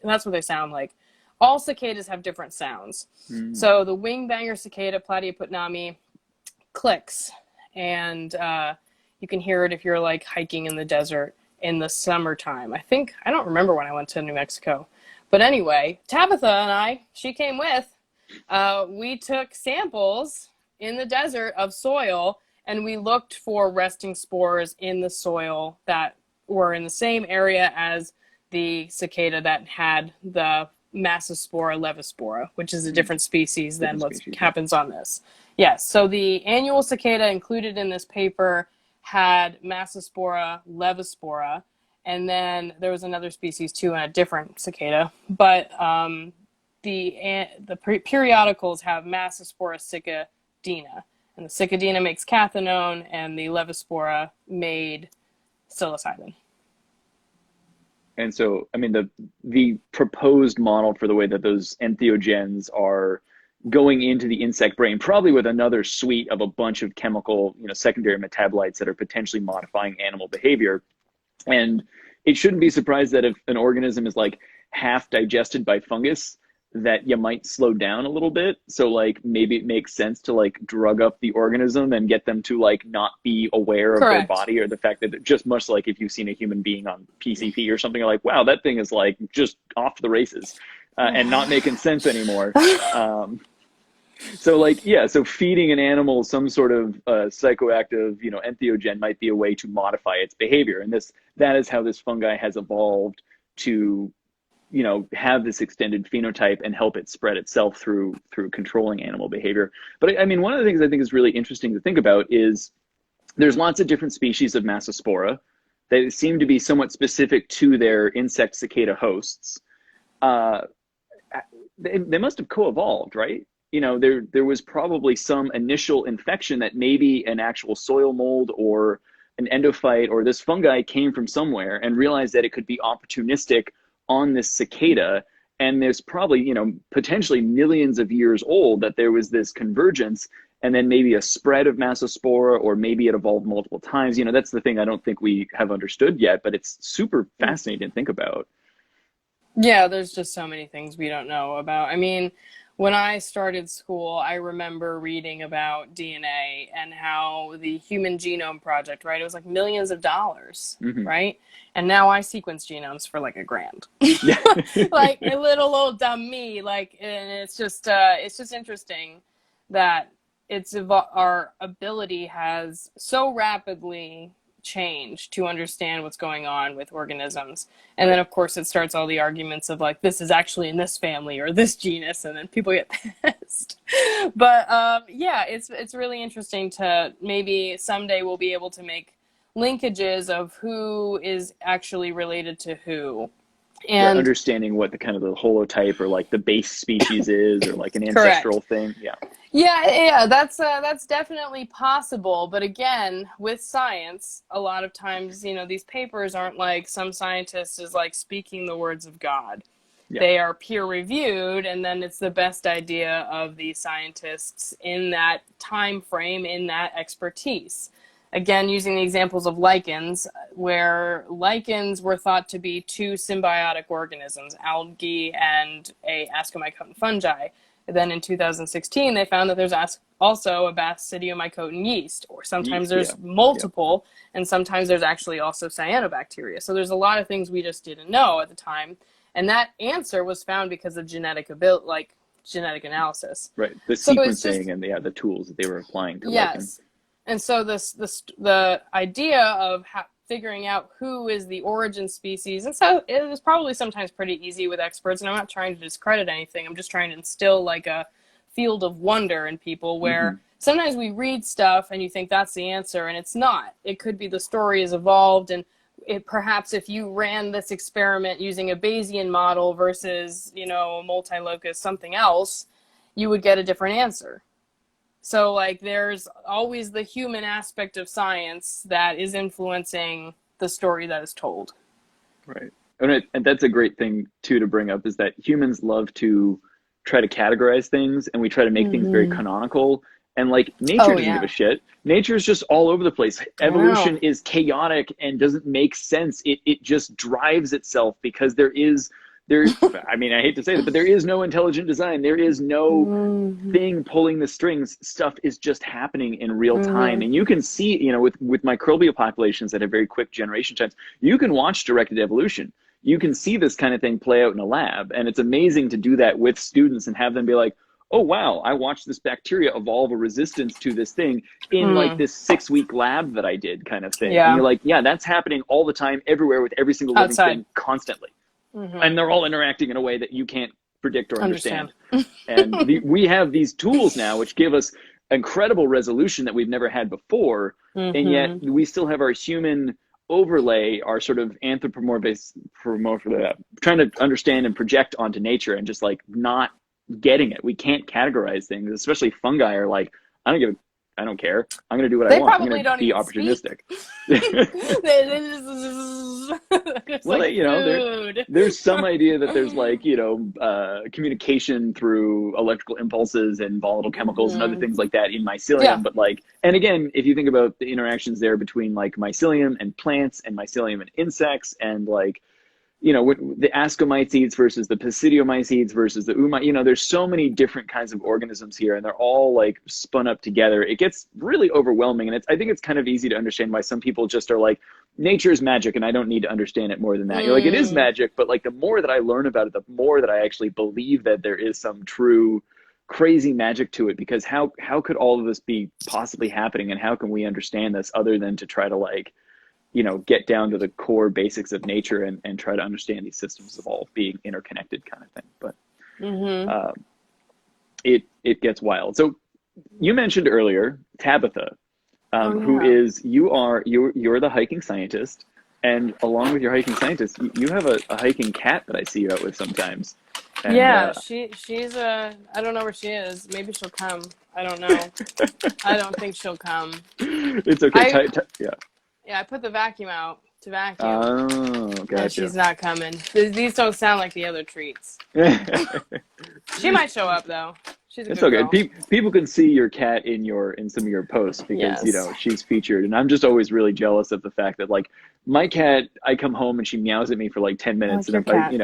and that's what they sound like. All cicadas have different sounds. So the wing banger cicada, Platopedia Putnami, clicks. And you can hear it if you're like hiking in the desert in the summertime. I don't remember when I went to New Mexico. But anyway, Tabitha and she came with, We took samples in the desert of soil, and we looked for resting spores in the soil that were in the same area as the cicada that had the Massospora levospora, which is a different species than what happens on this. Yes, so the annual cicada included in this paper had Massospora levospora, and then there was another species too in a different cicada. But the periodicals have Massospora cicadina, and the cicadina makes cathinone, and the levospora made psilocybin. And so, I mean, the proposed model for the way that those entheogens are going into the insect brain, probably with another suite of a bunch of chemical, secondary metabolites that are potentially modifying animal behavior. And it shouldn't be surprised that if an organism is like half digested by fungus, that you might slow down a little bit. So like maybe it makes sense to like drug up the organism and get them to like not be aware of Correct. their body, or the fact that just much like if you've seen a human being on PCP or something, you're like, wow, that thing is like just off the races and not making sense anymore. So like, yeah, so feeding an animal some sort of psychoactive, entheogen might be a way to modify its behavior. And that is how this fungi has evolved to have this extended phenotype and help it spread itself through controlling animal behavior. But I mean, one of the things I think is really interesting to think about is there's lots of different species of Massospora that seem to be somewhat specific to their insect cicada hosts. They must have co-evolved, right? There was probably some initial infection that maybe an actual soil mold or an endophyte or this fungi came from somewhere and realized that it could be opportunistic on this cicada, and there's probably potentially millions of years old that there was this convergence, and then maybe a spread of Massospora, or maybe it evolved multiple times. That's the thing I don't think we have understood yet, but it's super fascinating to think about. Yeah, there's just so many things we don't know about. I mean, when I started school, I remember reading about DNA and how the Human Genome Project, right? It was like millions of dollars, right? And now I sequence genomes for like $1,000. Like a little old dumb me. Like, and it's just interesting that our ability has so rapidly changed to understand what's going on with organisms. And then of course it starts all the arguments of like, this is actually in this family or this genus, and then people get pissed. But yeah, it's really interesting to maybe someday we'll be able to make linkages of who is actually related to who. And understanding what the kind of the holotype or like the base species is, or like an ancestral thing. Yeah, that's definitely possible. But again, with science, a lot of times, these papers aren't like some scientist is like speaking the words of God. Yeah. They are peer reviewed, and then it's the best idea of the scientists in that time frame, in that expertise. Again, using the examples of lichens, where lichens were thought to be two symbiotic organisms, algae and a ascomycotin fungi. Then in 2016, they found that there's also a basidiomycotin yeast, or sometimes there's multiple, and sometimes there's actually also cyanobacteria. So there's a lot of things we just didn't know at the time. And that answer was found because of genetic analysis. Right, the sequencing and the tools that they were applying to lichens. And so the idea of figuring out who is the origin species, and so it is probably sometimes pretty easy with experts, and I'm not trying to discredit anything, I'm just trying to instill like a field of wonder in people where sometimes we read stuff and you think that's the answer, and it's not. It could be the story has evolved, and perhaps if you ran this experiment using a Bayesian model versus, a multi-locus something else, you would get a different answer. So, like, there's always the human aspect of science that is influencing the story that is told. Right. And that's a great thing, too, to bring up, is that humans love to try to categorize things, and we try to make things very canonical. And, like, nature doesn't give a shit. Nature is just all over the place. Evolution is chaotic and doesn't make sense. It just drives itself because I mean, I hate to say it, but there is no intelligent design. There is no thing pulling the strings. Stuff is just happening in real time. And you can see, with microbial populations that have very quick generation times, you can watch directed evolution. You can see this kind of thing play out in a lab. And it's amazing to do that with students and have them be like, oh wow, I watched this bacteria evolve a resistance to this thing in like this 6-week lab that I did kind of thing. And you're like, yeah, that's happening all the time, everywhere, with every single living thing constantly. And they're all interacting in a way that you can't predict or understand. And we have these tools now which give us incredible resolution that we've never had before. And yet we still have our human overlay, our sort of anthropomorphic, trying to understand and project onto nature, and just like not getting it. We can't categorize things, especially fungi are like, I don't care. I'm going to do what I want. I'm going to be opportunistic. Well, like, there's some idea that there's like, communication through electrical impulses and volatile chemicals and other things like that in mycelium. Yeah. But like, and again, if you think about the interactions there between like mycelium and plants and mycelium and insects, and like, the ascomycetes versus the pisidiomycetes versus the there's so many different kinds of organisms here, and they're all like spun up together. It gets really overwhelming, and I think it's kind of easy to understand why some people just are like, nature is magic and I don't need to understand it more than that. You're like, it is magic, but like the more that I learn about it, the more that I actually believe that there is some true crazy magic to it, because how could all of this be possibly happening, and how can we understand this other than to try to like, get down to the core basics of nature and try to understand these systems of all being interconnected kind of thing. But it gets wild. So you mentioned earlier Tabitha, who is, you're the hiking scientist, and along with your hiking scientist, you have a hiking cat that I see you out with sometimes. And, she's I don't know where she is. Maybe she'll come. I don't know. I don't think she'll come. It's okay. Yeah, I put the vacuum out to vacuum. Oh, gotcha. And she's not coming. These don't sound like the other treats. She might show up though. She's a good girl. People can see your cat in some of your posts, because she's featured, and I'm just always really jealous of the fact that like my cat, I come home and she meows at me for like 10 minutes, and if I,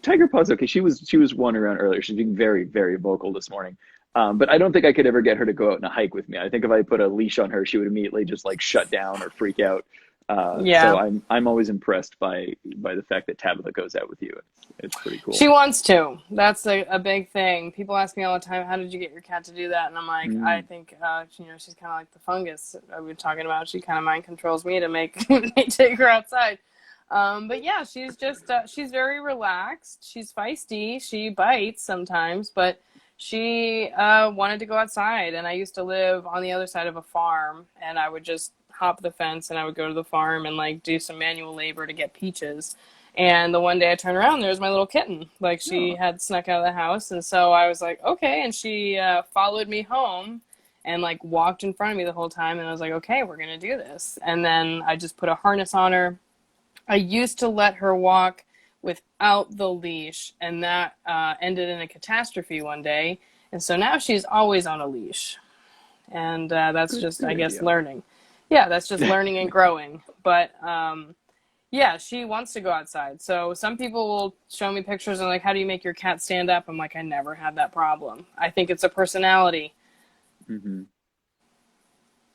Tiger Paw's okay. She was wandering around earlier. She's being very, very vocal this morning. But I don't think I could ever get her to go out on a hike with me. I think if I put a leash on her, she would immediately just like shut down or freak out. So I'm always impressed by the fact that Tabitha goes out with you. It's pretty cool. She wants to. That's a big thing. People ask me all the time, how did you get your cat to do that? And I'm like, I think, she's kind of like the fungus we were talking about. She kind of mind controls me to make me take her outside. But yeah, she's just, she's very relaxed. She's feisty. She bites sometimes, but she wanted to go outside, and I used to live on the other side of a farm, and I would just hop the fence and I would go to the farm and like do some manual labor to get peaches. And the one day I turned around, there was my little kitten. Like she had snuck out of the house, and so I was like, okay. And she followed me home and like walked in front of me the whole time, and I was like, okay, we're gonna do this. And then I just put a harness on her. I used to let her walk without the leash, and that ended in a catastrophe one day. And so now she's always on a leash, and that's just, I guess, learning. Yeah, that's just learning and growing. But she wants to go outside. So some people will show me pictures and like, how do you make your cat stand up? I'm like, I never had that problem. I think it's a personality.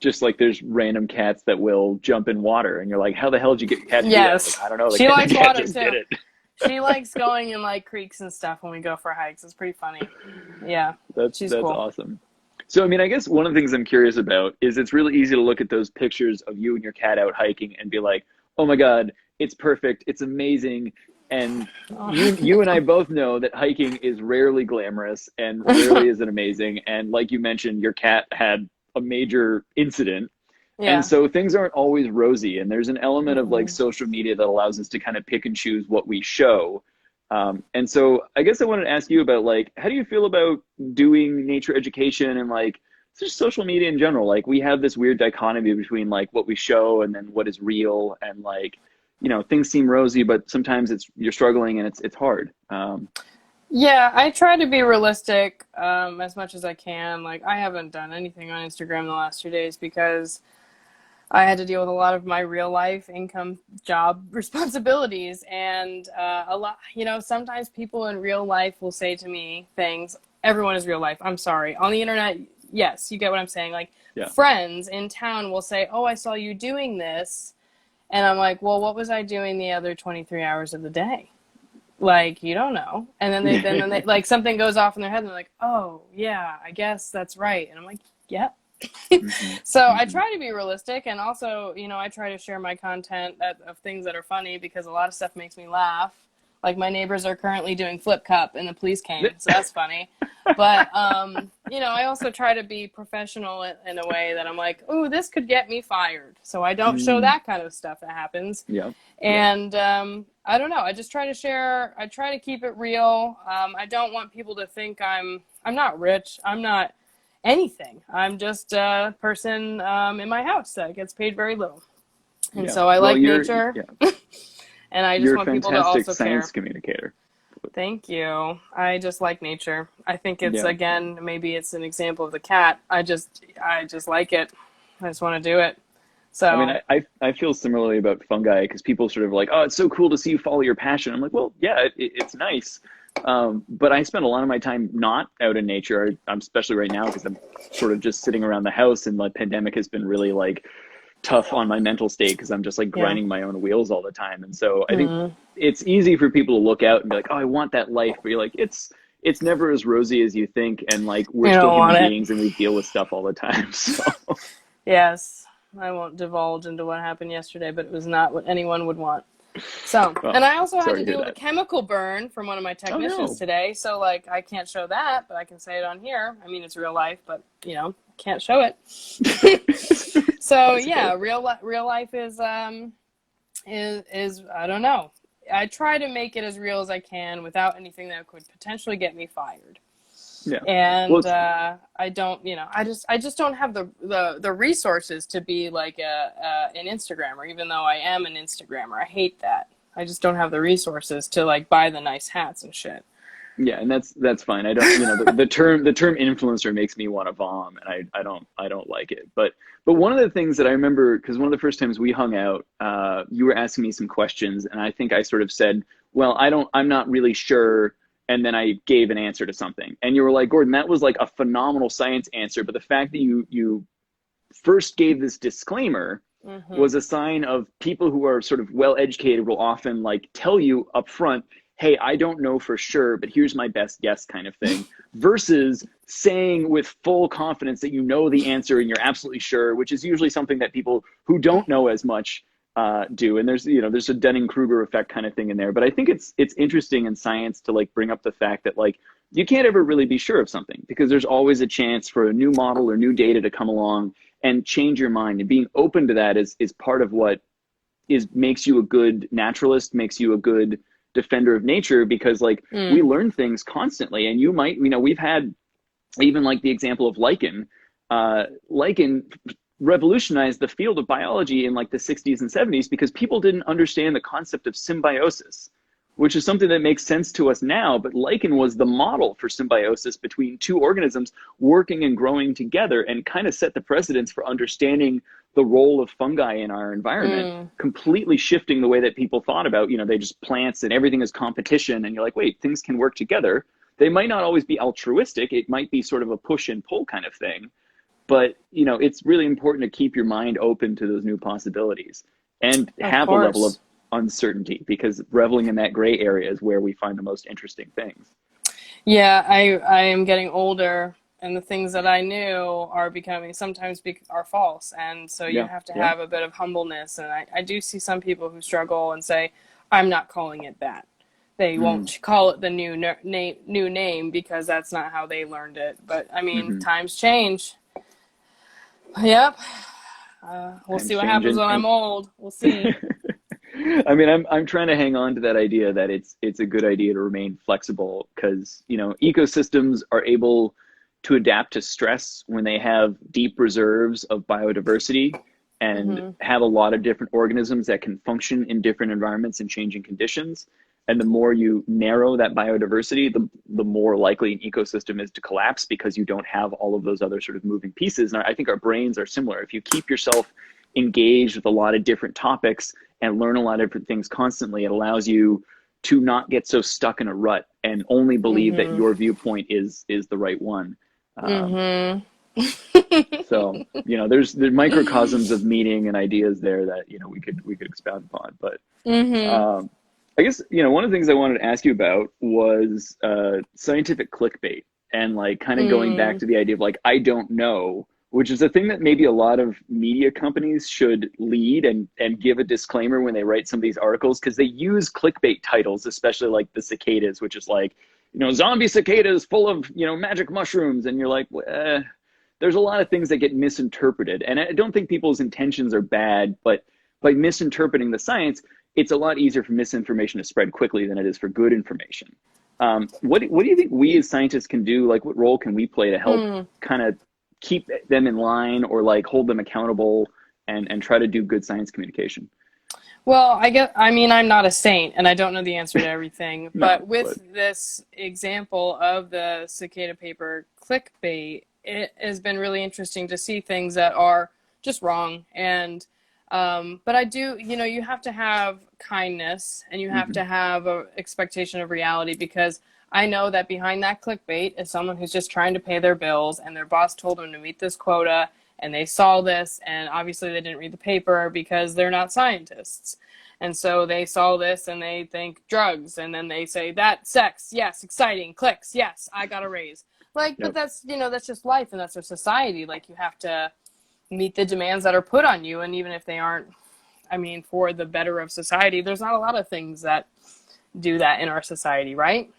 Just like there's random cats that will jump in water, and you're like, how the hell did you get your cat to do that? Like, I don't know. She likes water too. She likes going in like creeks and stuff when we go for hikes. It's pretty funny. Yeah, that's cool. Awesome. So, I mean, I guess one of the things I'm curious about is it's really easy to look at those pictures of you and your cat out hiking and be like, oh my God, it's perfect. It's amazing. And you and I both know that hiking is rarely glamorous and rarely is it amazing. And like you mentioned, your cat had a major incident. Yeah. And so things aren't always rosy. And there's an element of like social media that allows us to kind of pick and choose what we show. And so I guess I wanted to ask you about like, how do you feel about doing nature education and like just social media in general? Like we have this weird dichotomy between like what we show and then what is real, and like, things seem rosy, but sometimes you're struggling and it's hard. Yeah, I try to be realistic as much as I can. Like I haven't done anything on Instagram the last 2 days because I had to deal with a lot of my real life income job responsibilities. And a lot, sometimes people in real life will say to me things. Everyone is real life. I'm sorry. On the internet, yes, you get what I'm saying. Like friends in town will say, oh, I saw you doing this. And I'm like, well, what was I doing the other 23 hours of the day? like, you don't know. And then they like something goes off in their head and they're like, oh yeah, I guess that's right. And I'm like, yep. So I try to be realistic, and also, you know, I try to share my content of things that are funny, because a lot of stuff makes me laugh. Like, my neighbors are currently doing flip cup and the police came, so that's funny. But, you know, I also try to be professional in a way that I'm like, ooh, this could get me fired. So I don't show that kind of stuff that happens. Yeah. And I don't know. I just try to share. I try to keep it real. I don't want people to think I'm not rich. I'm not anything. I'm just a person in my house that gets paid very little. And so I like nature. Yeah. And I just want people to also care. You're a fantastic science communicator. Thank you. I just like nature. I think it's, again, maybe it's an example of the cat. I just like it. I just want to do it. So I mean, I feel similarly about fungi, because people sort of like, oh, it's so cool to see you follow your passion. I'm like, well, yeah, it's nice. But I spend a lot of my time not out in nature. I'm especially right now, because I'm sort of just sitting around the house, and the pandemic has been really like tough on my mental state, because I'm just like grinding my own wheels all the time. And so I think it's easy for people to look out and be like, oh, I want that life. But you're like, it's never as rosy as you think. And like, we're still human beings and we deal with stuff all the time. So yes, I won't divulge into what happened yesterday, but it was not what anyone would want. So, and I also had to deal with a chemical burn from one of my technicians today. So like, I can't show that, but I can say it on here. I mean, it's real life, but you know, can't show it. So yeah, real life is I don't know. I try to make it as real as I can without anything that could potentially get me fired. Yeah. And I don't, you know, I just don't have the resources to be like an Instagrammer, even though I am an Instagrammer. I hate that. I just don't have the resources to like buy the nice hats and shit. Yeah, and that's fine. I don't, you know, the term influencer makes me want to vom, and I don't like it. But one of the things that I remember, because one of the first times we hung out, you were asking me some questions, and I think I sort of said, well, I'm not really sure. And then I gave an answer to something, and you were like, Gordon, that was like a phenomenal science answer. But the fact that you first gave this disclaimer was a sign of people who are sort of well-educated will often like tell you up front, hey, I don't know for sure, but here's my best guess kind of thing, versus saying with full confidence that you know the answer and you're absolutely sure, which is usually something that people who don't know as much do. And there's a Dunning-Kruger effect kind of thing in there. But I think it's interesting in science to like bring up the fact that like you can't ever really be sure of something, because there's always a chance for a new model or new data to come along and change your mind. And being open to that is part of what makes you a good naturalist, makes you a good defender of nature, because like we learn things constantly. And you might, we've had even like the example of lichen. Lichen revolutionized the field of biology in like the 60s and 70s, because people didn't understand the concept of symbiosis, which is something that makes sense to us now. But lichen was the model for symbiosis between two organisms working and growing together, and kind of set the precedence for understanding the role of fungi in our environment, completely shifting the way that people thought about, they just plants and everything is competition. And you're like, wait, things can work together. They might not always be altruistic. It might be sort of a push and pull kind of thing. But, it's really important to keep your mind open to those new possibilities and have a level of uncertainty, because reveling in that gray area is where we find the most interesting things. Yeah, I am getting older, and the things that I knew are becoming sometimes are false. And so you have to have a bit of humbleness. And I do see some people who struggle and say, I'm not calling it that. They won't call it the new name because that's not how they learned it. But I mean, times change. Yep. We'll see what happens when I'm old. We'll see. I mean, I'm trying to hang on to that idea that it's a good idea to remain flexible, because, ecosystems are able to adapt to stress when they have deep reserves of biodiversity and have a lot of different organisms that can function in different environments and changing conditions. And the more you narrow that biodiversity, the more likely an ecosystem is to collapse, because you don't have all of those other sort of moving pieces. And I think our brains are similar. If you keep yourself engaged with a lot of different topics and learn a lot of different things constantly, it allows you to not get so stuck in a rut and only believe that your viewpoint is the right one. So, there's microcosms of meaning and ideas there that, we could expound upon. But I guess, one of the things I wanted to ask you about was scientific clickbait, and like kind of going back to the idea of like, I don't know, which is a thing that maybe a lot of media companies should lead and give a disclaimer when they write some of these articles, because they use clickbait titles, especially like the cicadas, which is like, zombie cicadas full of, magic mushrooms. And you're like, there's a lot of things that get misinterpreted. And I don't think people's intentions are bad, but by misinterpreting the science, it's a lot easier for misinformation to spread quickly than it is for good information. What do you think we as scientists can do? Like, what role can we play to help kind of keep them in line, or like hold them accountable and try to do good science communication? Well, I'm not a saint and I don't know the answer to everything, but this example of the cicada paper clickbait, it has been really interesting to see things that are just wrong. And but I do, you have to have kindness, and you have to have an expectation of reality, because I know that behind that clickbait is someone who's just trying to pay their bills, and their boss told them to meet this quota, and they saw this, and obviously they didn't read the paper because they're not scientists. And so they saw this and they think drugs, and then they say that sex, yes, exciting, clicks, yes, I got a raise. Like, but that's, that's just life, and that's our society. Like, you have to meet the demands that are put on you, and even if they aren't, for the better of society, there's not a lot of things that do that in our society, right?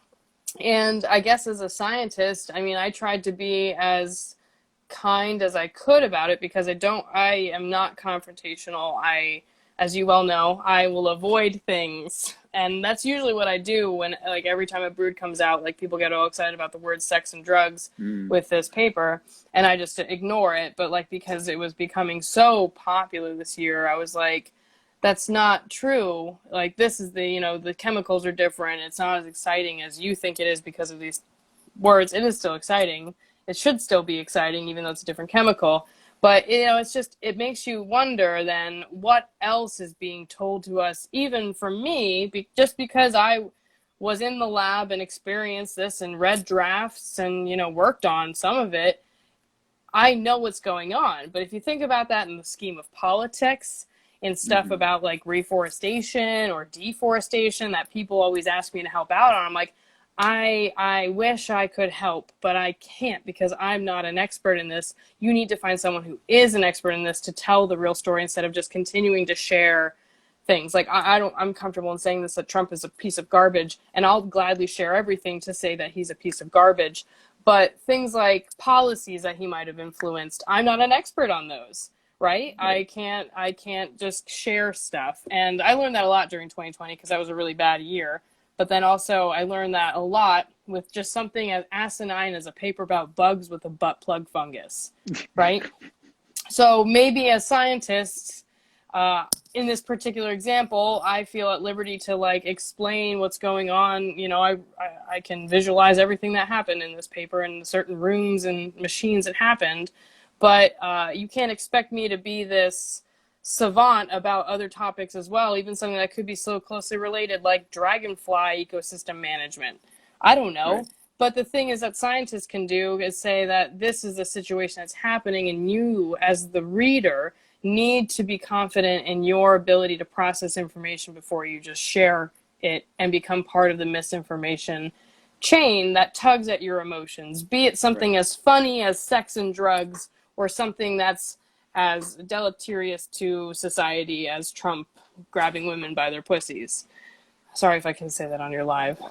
And I guess as a scientist, I tried to be as kind as I could about it, because I am not confrontational. As you well know, I will avoid things. And that's usually what I do when, like, every time a brood comes out, like, people get all excited about the words sex and drugs with this paper, and I just ignore it. But, like, because it was becoming so popular this year, I was like, that's not true. Like, this is the chemicals are different. It's not as exciting as you think it is because of these words. It is still exciting. It should still be exciting, even though it's a different chemical. But, it's just, it makes you wonder then what else is being told to us, even for me, just because I was in the lab and experienced this and read drafts and, worked on some of it. I know what's going on. But if you think about that in the scheme of politics and stuff about like reforestation or deforestation that people always ask me to help out on, I'm like, I wish I could help, but I can't, because I'm not an expert in this. You need to find someone who is an expert in this to tell the real story, instead of just continuing to share things. Like, I'm comfortable in saying this, that Trump is a piece of garbage, and I'll gladly share everything to say that he's a piece of garbage. But things like policies that he might have influenced, I'm not an expert on those, right? I can't just share stuff. And I learned that a lot during 2020, because that was a really bad year. But then also I learned that a lot with just something as asinine as a paper about bugs with a butt plug fungus, right? So maybe as scientists, in this particular example, I feel at liberty to like explain what's going on. I can visualize everything that happened in this paper and certain rooms and machines that happened. But you can't expect me to be this savant about other topics as well, even something that could be so closely related, like dragonfly ecosystem management. I don't know. Right. But the thing is that scientists can do is say that this is a situation that's happening, and you, as the reader, need to be confident in your ability to process information before you just share it and become part of the misinformation chain that tugs at your emotions, be it something as funny as sex and drugs, or something that's as deleterious to society as Trump grabbing women by their pussies. Sorry if I can say that on your live.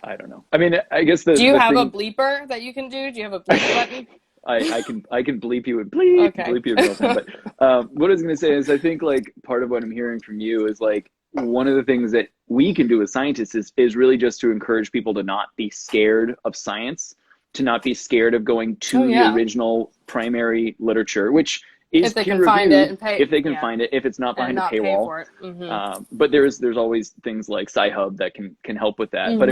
I don't know. I guess do you have a bleeper that you can do? Do you have a bleep button? I can bleep you and bleep your girlfriend. But what I was going to say is, I think like part of what I'm hearing from you is like, one of the things that we can do as scientists is really just to encourage people to not be scared of science, to not be scared of going to the original primary literature, which is if they can find it and pay, if they can find it, if it's not behind a paywall. But there's always things like Sci-Hub that can help with that. But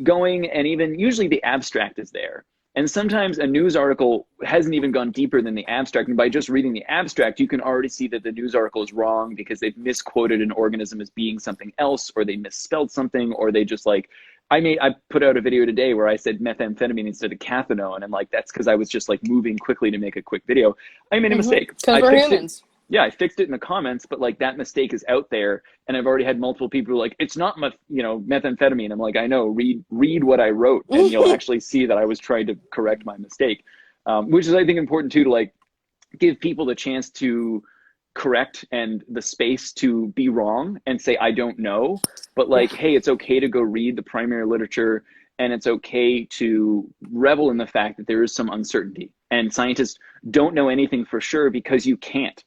going, and even usually the abstract is there. And sometimes a news article hasn't even gone deeper than the abstract. And by just reading the abstract, you can already see that the news article is wrong because they've misquoted an organism as being something else, or they misspelled something, or they just like, I put out a video today where I said methamphetamine instead of cathinone, and like that's because I was just like moving quickly to make a quick video. I made a mistake. Because we're humans. yeah, I fixed it in the comments, but like that mistake is out there, and I've already had multiple people who are like, it's not methamphetamine. I'm like, I know, read what I wrote, and you'll actually see that I was trying to correct my mistake, which is, I think, important too, to like give people the chance to correct and the space to be wrong and say, I don't know, but like, hey, it's okay to go read the primary literature, and it's okay to revel in the fact that there is some uncertainty, and scientists don't know anything for sure because you can't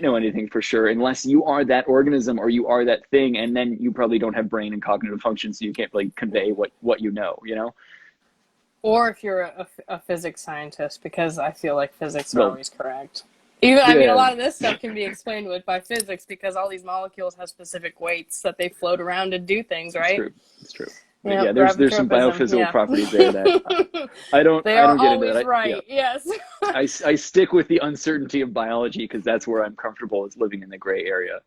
know anything for sure unless you are that organism or you are that thing, and then you probably don't have brain and cognitive function, so you can't like convey what you know. Or if you're a physics scientist, because I feel like physics are always correct. I mean, a lot of this stuff can be explained by physics, because all these molecules have specific weights that they float around and do things, right? It's true. Yep, yeah, there's some biophysical properties there that I don't get into that. Right. Yes. I stick with the uncertainty of biology because that's where I'm comfortable, is living in the gray area.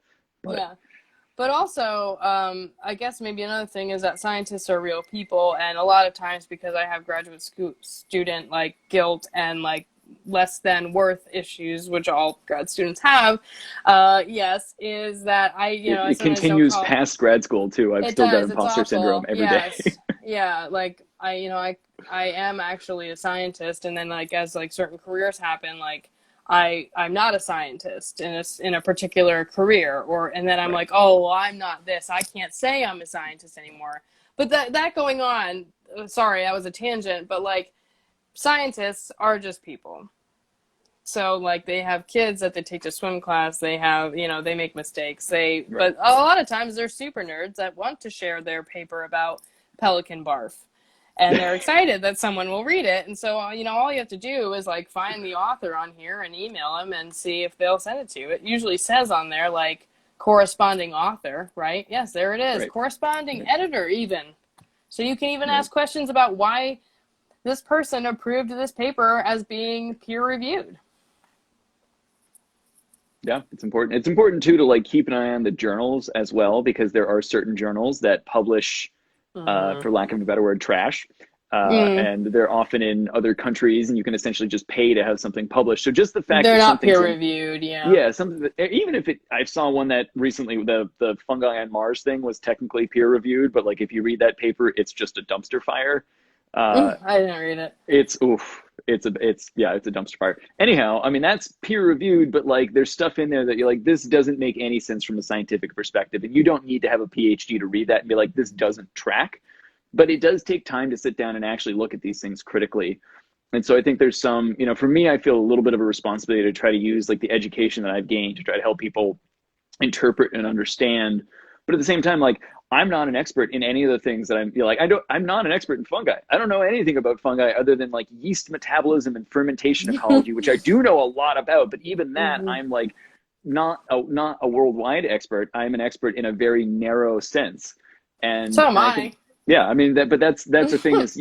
But also, I guess maybe another thing is that scientists are real people, and a lot of times, because I have graduate student like guilt and like less than worth issues, which all grad students have, is that it continues past grad school too. I've still got imposter syndrome every day. Yeah, like I am actually a scientist, and then like as like certain careers happen, like I'm not a scientist in a particular career, and then I'm like, oh, well, I'm not this. I can't say I'm a scientist anymore. But that going on, sorry, that was a tangent, but like scientists are just people. So like they have kids that they take to swim class, they have, they make mistakes. But a lot of times they're super nerds that want to share their paper about pelican barf. And they're excited that someone will read it. And so, all you have to do is like find the author on here and email them and see if they'll send it to you. It usually says on there like corresponding author, right? Yes, there it is. Right. Corresponding editor even. So you can even ask questions about why this person approved this paper as being peer reviewed. Yeah, it's important. It's important too to like keep an eye on the journals as well, because there are certain journals that publish for lack of a better word, trash. And they're often in other countries, and you can essentially just pay to have something published. So just the fact they're that not peer reviewed, something that, even if I saw one that recently, the fungi on Mars thing was technically peer reviewed, but like if you read that paper, it's just a dumpster fire. I didn't read it. It's a dumpster fire. Anyhow, I mean, that's peer reviewed, but like there's stuff in there that you're like, this doesn't make any sense from a scientific perspective, and you don't need to have a PhD to read that and be like, this doesn't track. But it does take time to sit down and actually look at these things critically. And so I think there's some, for me, I feel a little bit of a responsibility to try to use like the education that I've gained to try to help people interpret and understand. But at the same time, like, I'm not an expert in any of the things that I'm not an expert in fungi. I don't know anything about fungi other than like yeast metabolism and fermentation ecology, which I do know a lot about. But even that, I'm like not a worldwide expert. I'm an expert in a very narrow sense. And so am I. Yeah, I mean, but that's the thing is,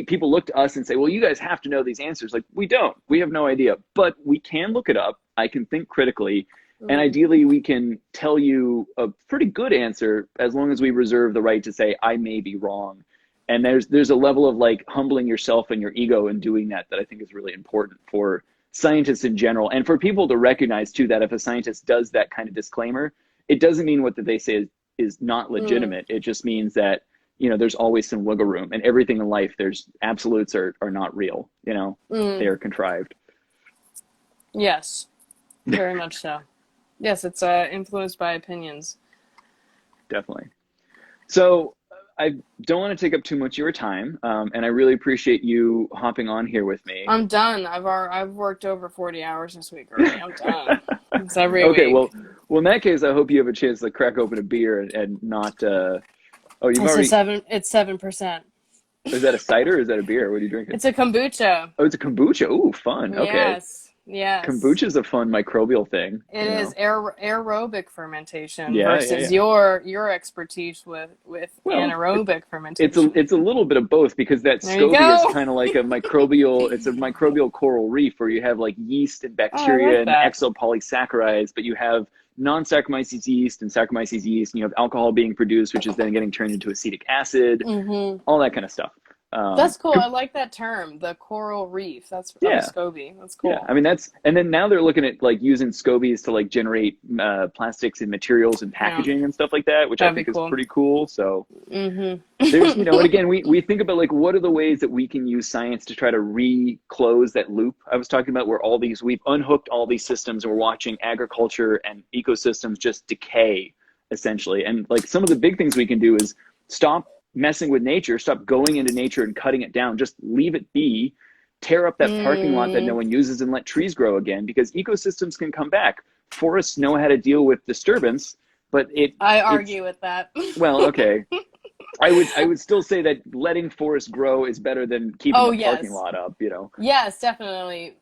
people look to us and say, well, you guys have to know these answers. Like, we don't. We have no idea. But we can look it up. I can think critically. And ideally, we can tell you a pretty good answer as long as we reserve the right to say, I may be wrong. And there's a level of like humbling yourself and your ego in doing that I think is really important for scientists in general. And for people to recognize, too, that if a scientist does that kind of disclaimer, it doesn't mean what they say is not legitimate. It just means that, there's always some wiggle room. And everything in life, there's absolutes are not real. They are contrived. Yes, very much so. Yes, it's influenced by opinions. Definitely. So I don't want to take up too much of your time, and I really appreciate you hopping on here with me. I'm done. I've worked over 40 hours this week already. I'm done. It's every week. Okay, well, in that case, I hope you have a chance to crack open a beer and not. It's 7%. Is that a cider or is that a beer? What are you drinking? It's a kombucha. Oh, it's a kombucha. Ooh, fun. Okay. Yes. Kombucha is a fun microbial thing. It is aerobic fermentation versus your expertise with anaerobic fermentation. It's a little bit of both, because that SCOBY is kind of like a microbial. It's a microbial coral reef where you have like yeast and bacteria and exopolysaccharides, but you have non-Saccharomyces yeast and Saccharomyces yeast, and you have alcohol being produced, which is then getting turned into acetic acid, all that kind of stuff. That's cool. I like that term, the coral reef. That's SCOBY. That's cool. Yeah, I mean and then now they're looking at like using scobies to like generate plastics and materials and packaging and stuff like that, which I think is pretty cool. So there's, and again, we think about like what are the ways that we can use science to try to reclose that loop I was talking about, where we've unhooked all these systems and we're watching agriculture and ecosystems just decay essentially. And like some of the big things we can do is stop messing with nature, stop going into nature and cutting it down, just leave it be, tear up that parking lot that no one uses and let trees grow again, because ecosystems can come back. Forests know how to deal with disturbance, but I argue with that. Well, okay. I would still say that letting forests grow is better than keeping the parking lot up, Yes, definitely.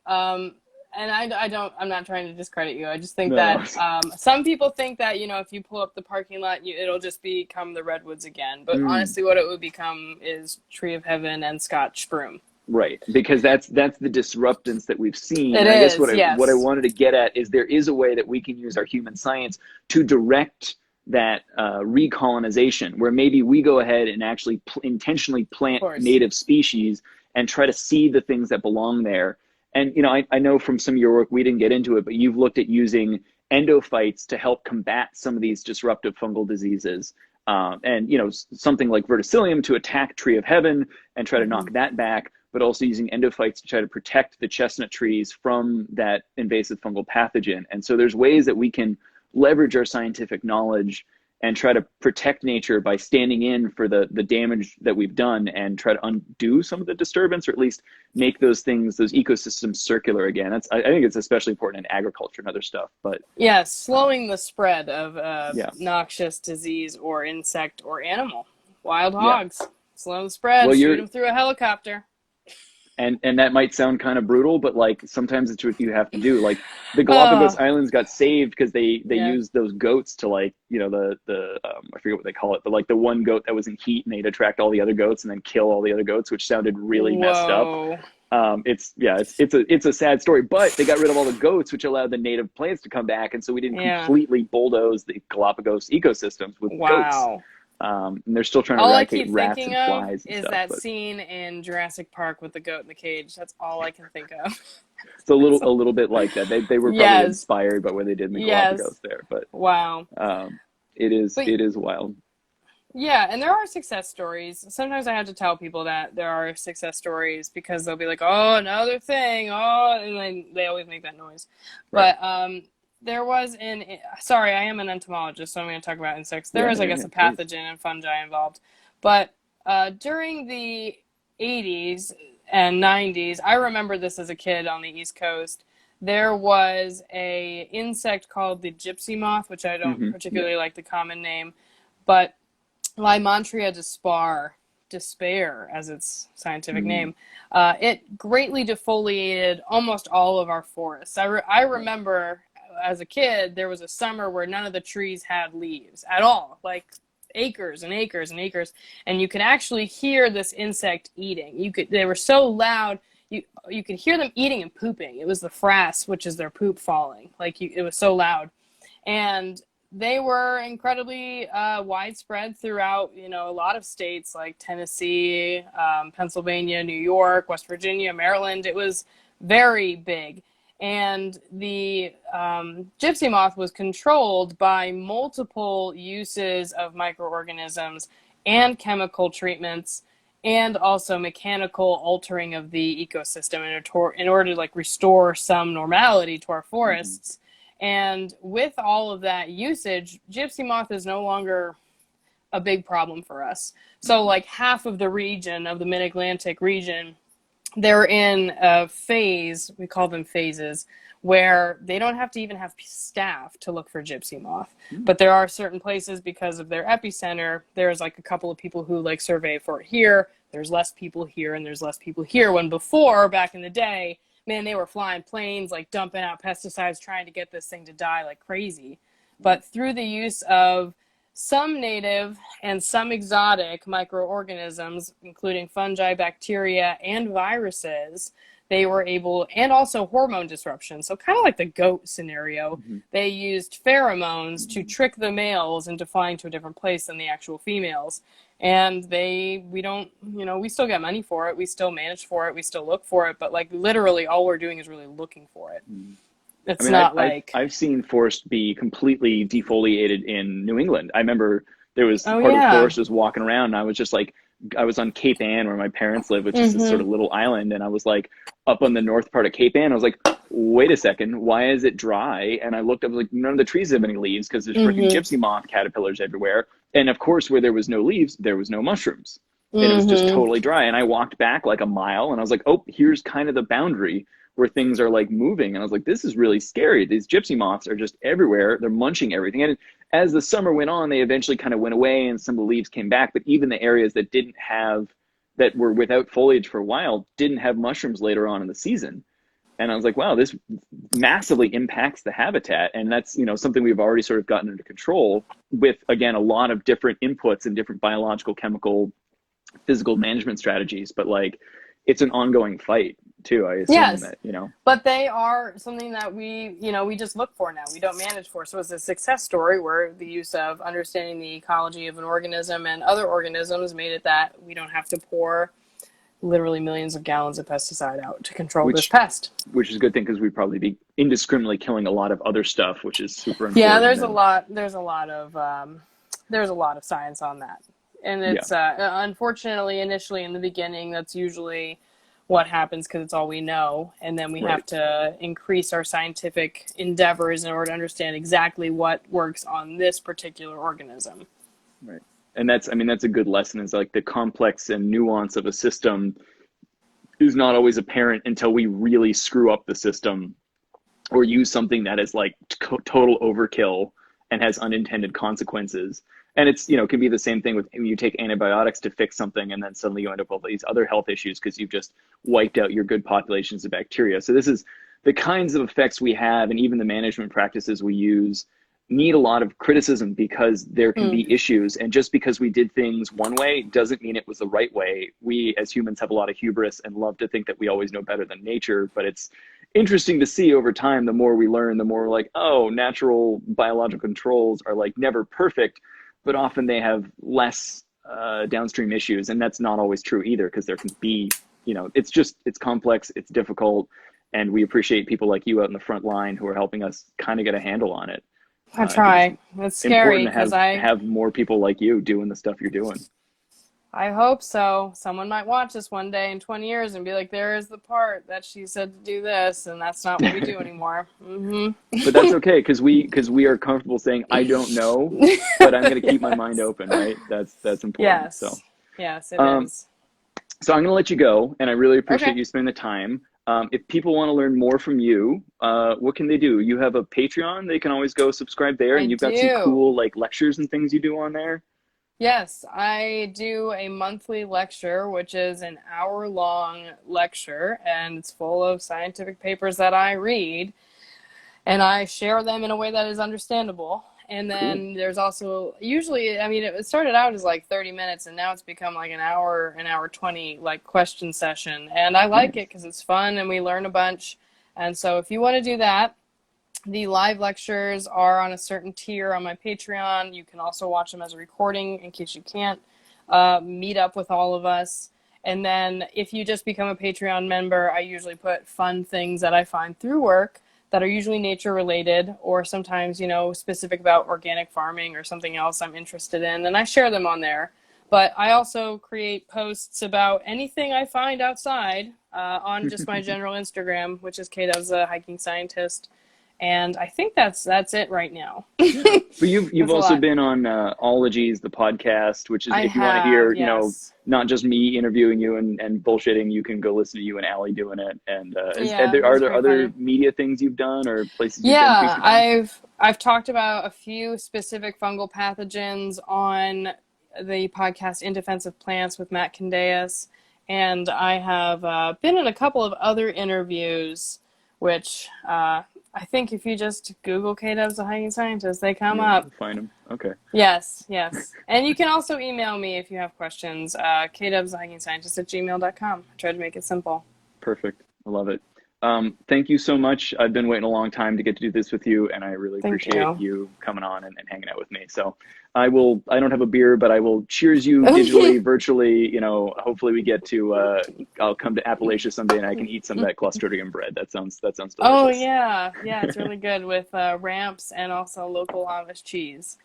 And I'm not trying to discredit you. I just think that some people think that, if you pull up the parking lot, it'll just become the redwoods again. But honestly, what it would become is Tree of Heaven and Scotch Broom. Right, because that's the disruptance that we've seen. I guess what I wanted to get at is there is a way that we can use our human science to direct that recolonization, where maybe we go ahead and actually intentionally plant native species and try to see the things that belong there. And, I know from some of your work, we didn't get into it, but you've looked at using endophytes to help combat some of these disruptive fungal diseases. And, something like verticillium to attack Tree of Heaven and try to knock that back, but also using endophytes to try to protect the chestnut trees from that invasive fungal pathogen. And so there's ways that we can leverage our scientific knowledge and try to protect nature by standing in for the damage that we've done and try to undo some of the disturbance, or at least make those ecosystems circular again. I think it's especially important in agriculture and other stuff. But slowing the spread of noxious disease or insect or animal. Wild hogs. Slow the spread, shoot them through a helicopter. And that might sound kind of brutal, but like sometimes it's what you have to do. Like the Galapagos Islands got saved because they used those goats to like, the I forget what they call it, but like the one goat that was in heat and they'd attract all the other goats and then kill all the other goats, which sounded really messed up. It's a sad story, but they got rid of all the goats, which allowed the native plants to come back. And so we didn't completely bulldoze the Galapagos ecosystems with goats. And they're still trying to eradicate rats and flies and stuff. That scene in Jurassic Park with the goat in the cage. That's all I can think of. It's a little bit like that. They were probably inspired by what they did in the Galapagos there. But it is wild. Yeah, and there are success stories. Sometimes I have to tell people that there are success stories because they'll be like, "Oh, another thing," and then they always make that noise. Right. But there was I am an entomologist, so I'm going to talk about insects. There is, I guess, a pathogen and fungi involved. But during the 80s and 90s, I remember this as a kid on the East Coast, there was a insect called the Gypsy Moth, which I don't particularly like the common name, but Lymontria despair as its scientific name, it greatly defoliated almost all of our forests. I remember as a kid, there was a summer where none of the trees had leaves at all, like acres and acres and acres. And you could actually hear this insect eating. They were so loud, you could hear them eating and pooping. It was the frass, which is their poop falling. It was so loud. And they were incredibly widespread throughout, a lot of states like Tennessee, Pennsylvania, New York, West Virginia, Maryland. It was very big. And the gypsy moth was controlled by multiple uses of microorganisms and chemical treatments, and also mechanical altering of the ecosystem in order to restore some normality to our forests. And with all of that usage, gypsy moth is no longer a big problem for us. So half of the region, of the mid-Atlantic region, they're in a phase, we call them phases, where they don't have to even have staff to look for gypsy moth. But there are certain places, because of their epicenter, there's a couple of people who survey for it here. There's less people here and there's less people here, when before, back in the day, man, they were flying planes, dumping out pesticides, trying to get this thing to die like crazy. But through the use of some native and some exotic microorganisms, including fungi, bacteria, and viruses, they were able, and also hormone disruption. So kind of like the goat scenario, they used pheromones to trick the males into flying to a different place than the actual females. And we don't, we still get money for it. We still manage for it. We still look for it. But like literally all we're doing is really looking for it. It's not like... I've seen forest be completely defoliated in New England. I remember there was Oh, part of the yeah. forest was walking around, and I was just like, I was on Cape Ann where my parents live, which is this sort of little island, and I was like up on the north part of Cape Ann. I was like, wait a second, why is it dry? And I looked up, like, none of the trees have any leaves because there's freaking gypsy moth caterpillars everywhere. And of course, where there was no leaves, there was no mushrooms. And it was just totally dry. And I walked back like a mile, and I was like, oh, here's kind of the boundary where things are like moving. And I was like, this is really scary. These gypsy moths are just everywhere. They're munching everything. And as the summer went on, they eventually kind of went away and some of the leaves came back. But even the areas that were without foliage for a while didn't have mushrooms later on in the season. And I was like, wow, this massively impacts the habitat. And that's, something we've already sort of gotten under control with, again, a lot of different inputs and different biological, chemical, physical management strategies. But like, it's an ongoing fight too, I assume. That, But they are something that we just look for now. We don't manage for. So it's a success story where the use of understanding the ecology of an organism and other organisms made it that we don't have to pour literally millions of gallons of pesticide out to control this pest. Which is a good thing, because we'd probably be indiscriminately killing a lot of other stuff, which is super important. Yeah, there's a lot of science on that. And it's unfortunately, initially in the beginning, that's usually what happens because it's all we know. And then we have to increase our scientific endeavors in order to understand exactly what works on this particular organism. Right. And that's a good lesson, is like the complex and nuance of a system is not always apparent until we really screw up the system or use something that is like total overkill and has unintended consequences. And it's, can be the same thing with when you take antibiotics to fix something and then suddenly you end up with all these other health issues because you've just wiped out your good populations of bacteria. So this is the kinds of effects we have, and even the management practices we use need a lot of criticism because there can be issues. And just because we did things one way doesn't mean it was the right way. We as humans have a lot of hubris and love to think that we always know better than nature, but it's interesting to see over time, the more we learn, the more we're like, oh, natural biological controls are like never perfect, but often they have less downstream issues. And that's not always true either, because there can be, it's complex, it's difficult. And we appreciate people like you out in the front line who are helping us kind of get a handle on it. I try. It's scary because have more people like you doing the stuff you're doing. I hope so. Someone might watch this one day in 20 years and be like, there is the part that she said to do this, and that's not what we do anymore. But that's okay, because we are comfortable saying, I don't know, but I'm going to keep my mind open, right? That's important. Yes. So. Yes, it is. So I'm going to let you go, and I really appreciate you spending the time. If people want to learn more from you, what can they do? You have a Patreon. They can always go subscribe there, and you've got some cool like lectures and things you do on there. Yes, I do a monthly lecture, which is an hour-long lecture, and it's full of scientific papers that I read, and I share them in a way that is understandable. And then there's also usually, it started out as like 30 minutes, and now it's become like an hour 20 like question session. And I like it because it's fun and we learn a bunch. And so if you want to do that, the live lectures are on a certain tier on my Patreon. You can also watch them as a recording in case you can't meet up with all of us. And then if you just become a Patreon member, I usually put fun things that I find through work that are usually nature related, or sometimes, specific about organic farming or something else I'm interested in. And I share them on there. But I also create posts about anything I find outside on just my general Instagram, which is K-Dub's a hiking scientist. And I think that's it right now. But you've also been on Ologies, the podcast, which is, if you want to hear, not just me interviewing you and bullshitting, you can go listen to you and Allie doing it. And are there other media things you've done or places you've done? Yeah, I've talked about a few specific fungal pathogens on the podcast In Defense of Plants with Matt Candeas. And I have been in a couple of other interviews, which I think if you just Google K-Dub's a hiking scientist, they come up. Find them. Okay. Yes. And you can also email me if you have questions. KDubs a hiking scientist at gmail.com. I tried to make it simple. Perfect. I love it. Thank you so much. I've been waiting a long time to get to do this with you, and I really Thank appreciate you. you coming on and hanging out with me. So I don't have a beer, but I will cheers you digitally, virtually. You know, hopefully we get to, I'll come to Appalachia someday and I can eat some of that Clostridium bread. That sounds delicious. Oh yeah, it's really good with ramps and also local Amish cheese.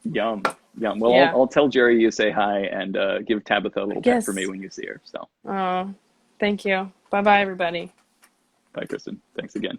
Yum, yum. Well, Yeah. I'll tell Jerry you say hi and give Tabitha a little pet for me Yes. when you see her. So, Oh, thank you. Bye bye, everybody. bye, Kristen. Thanks again.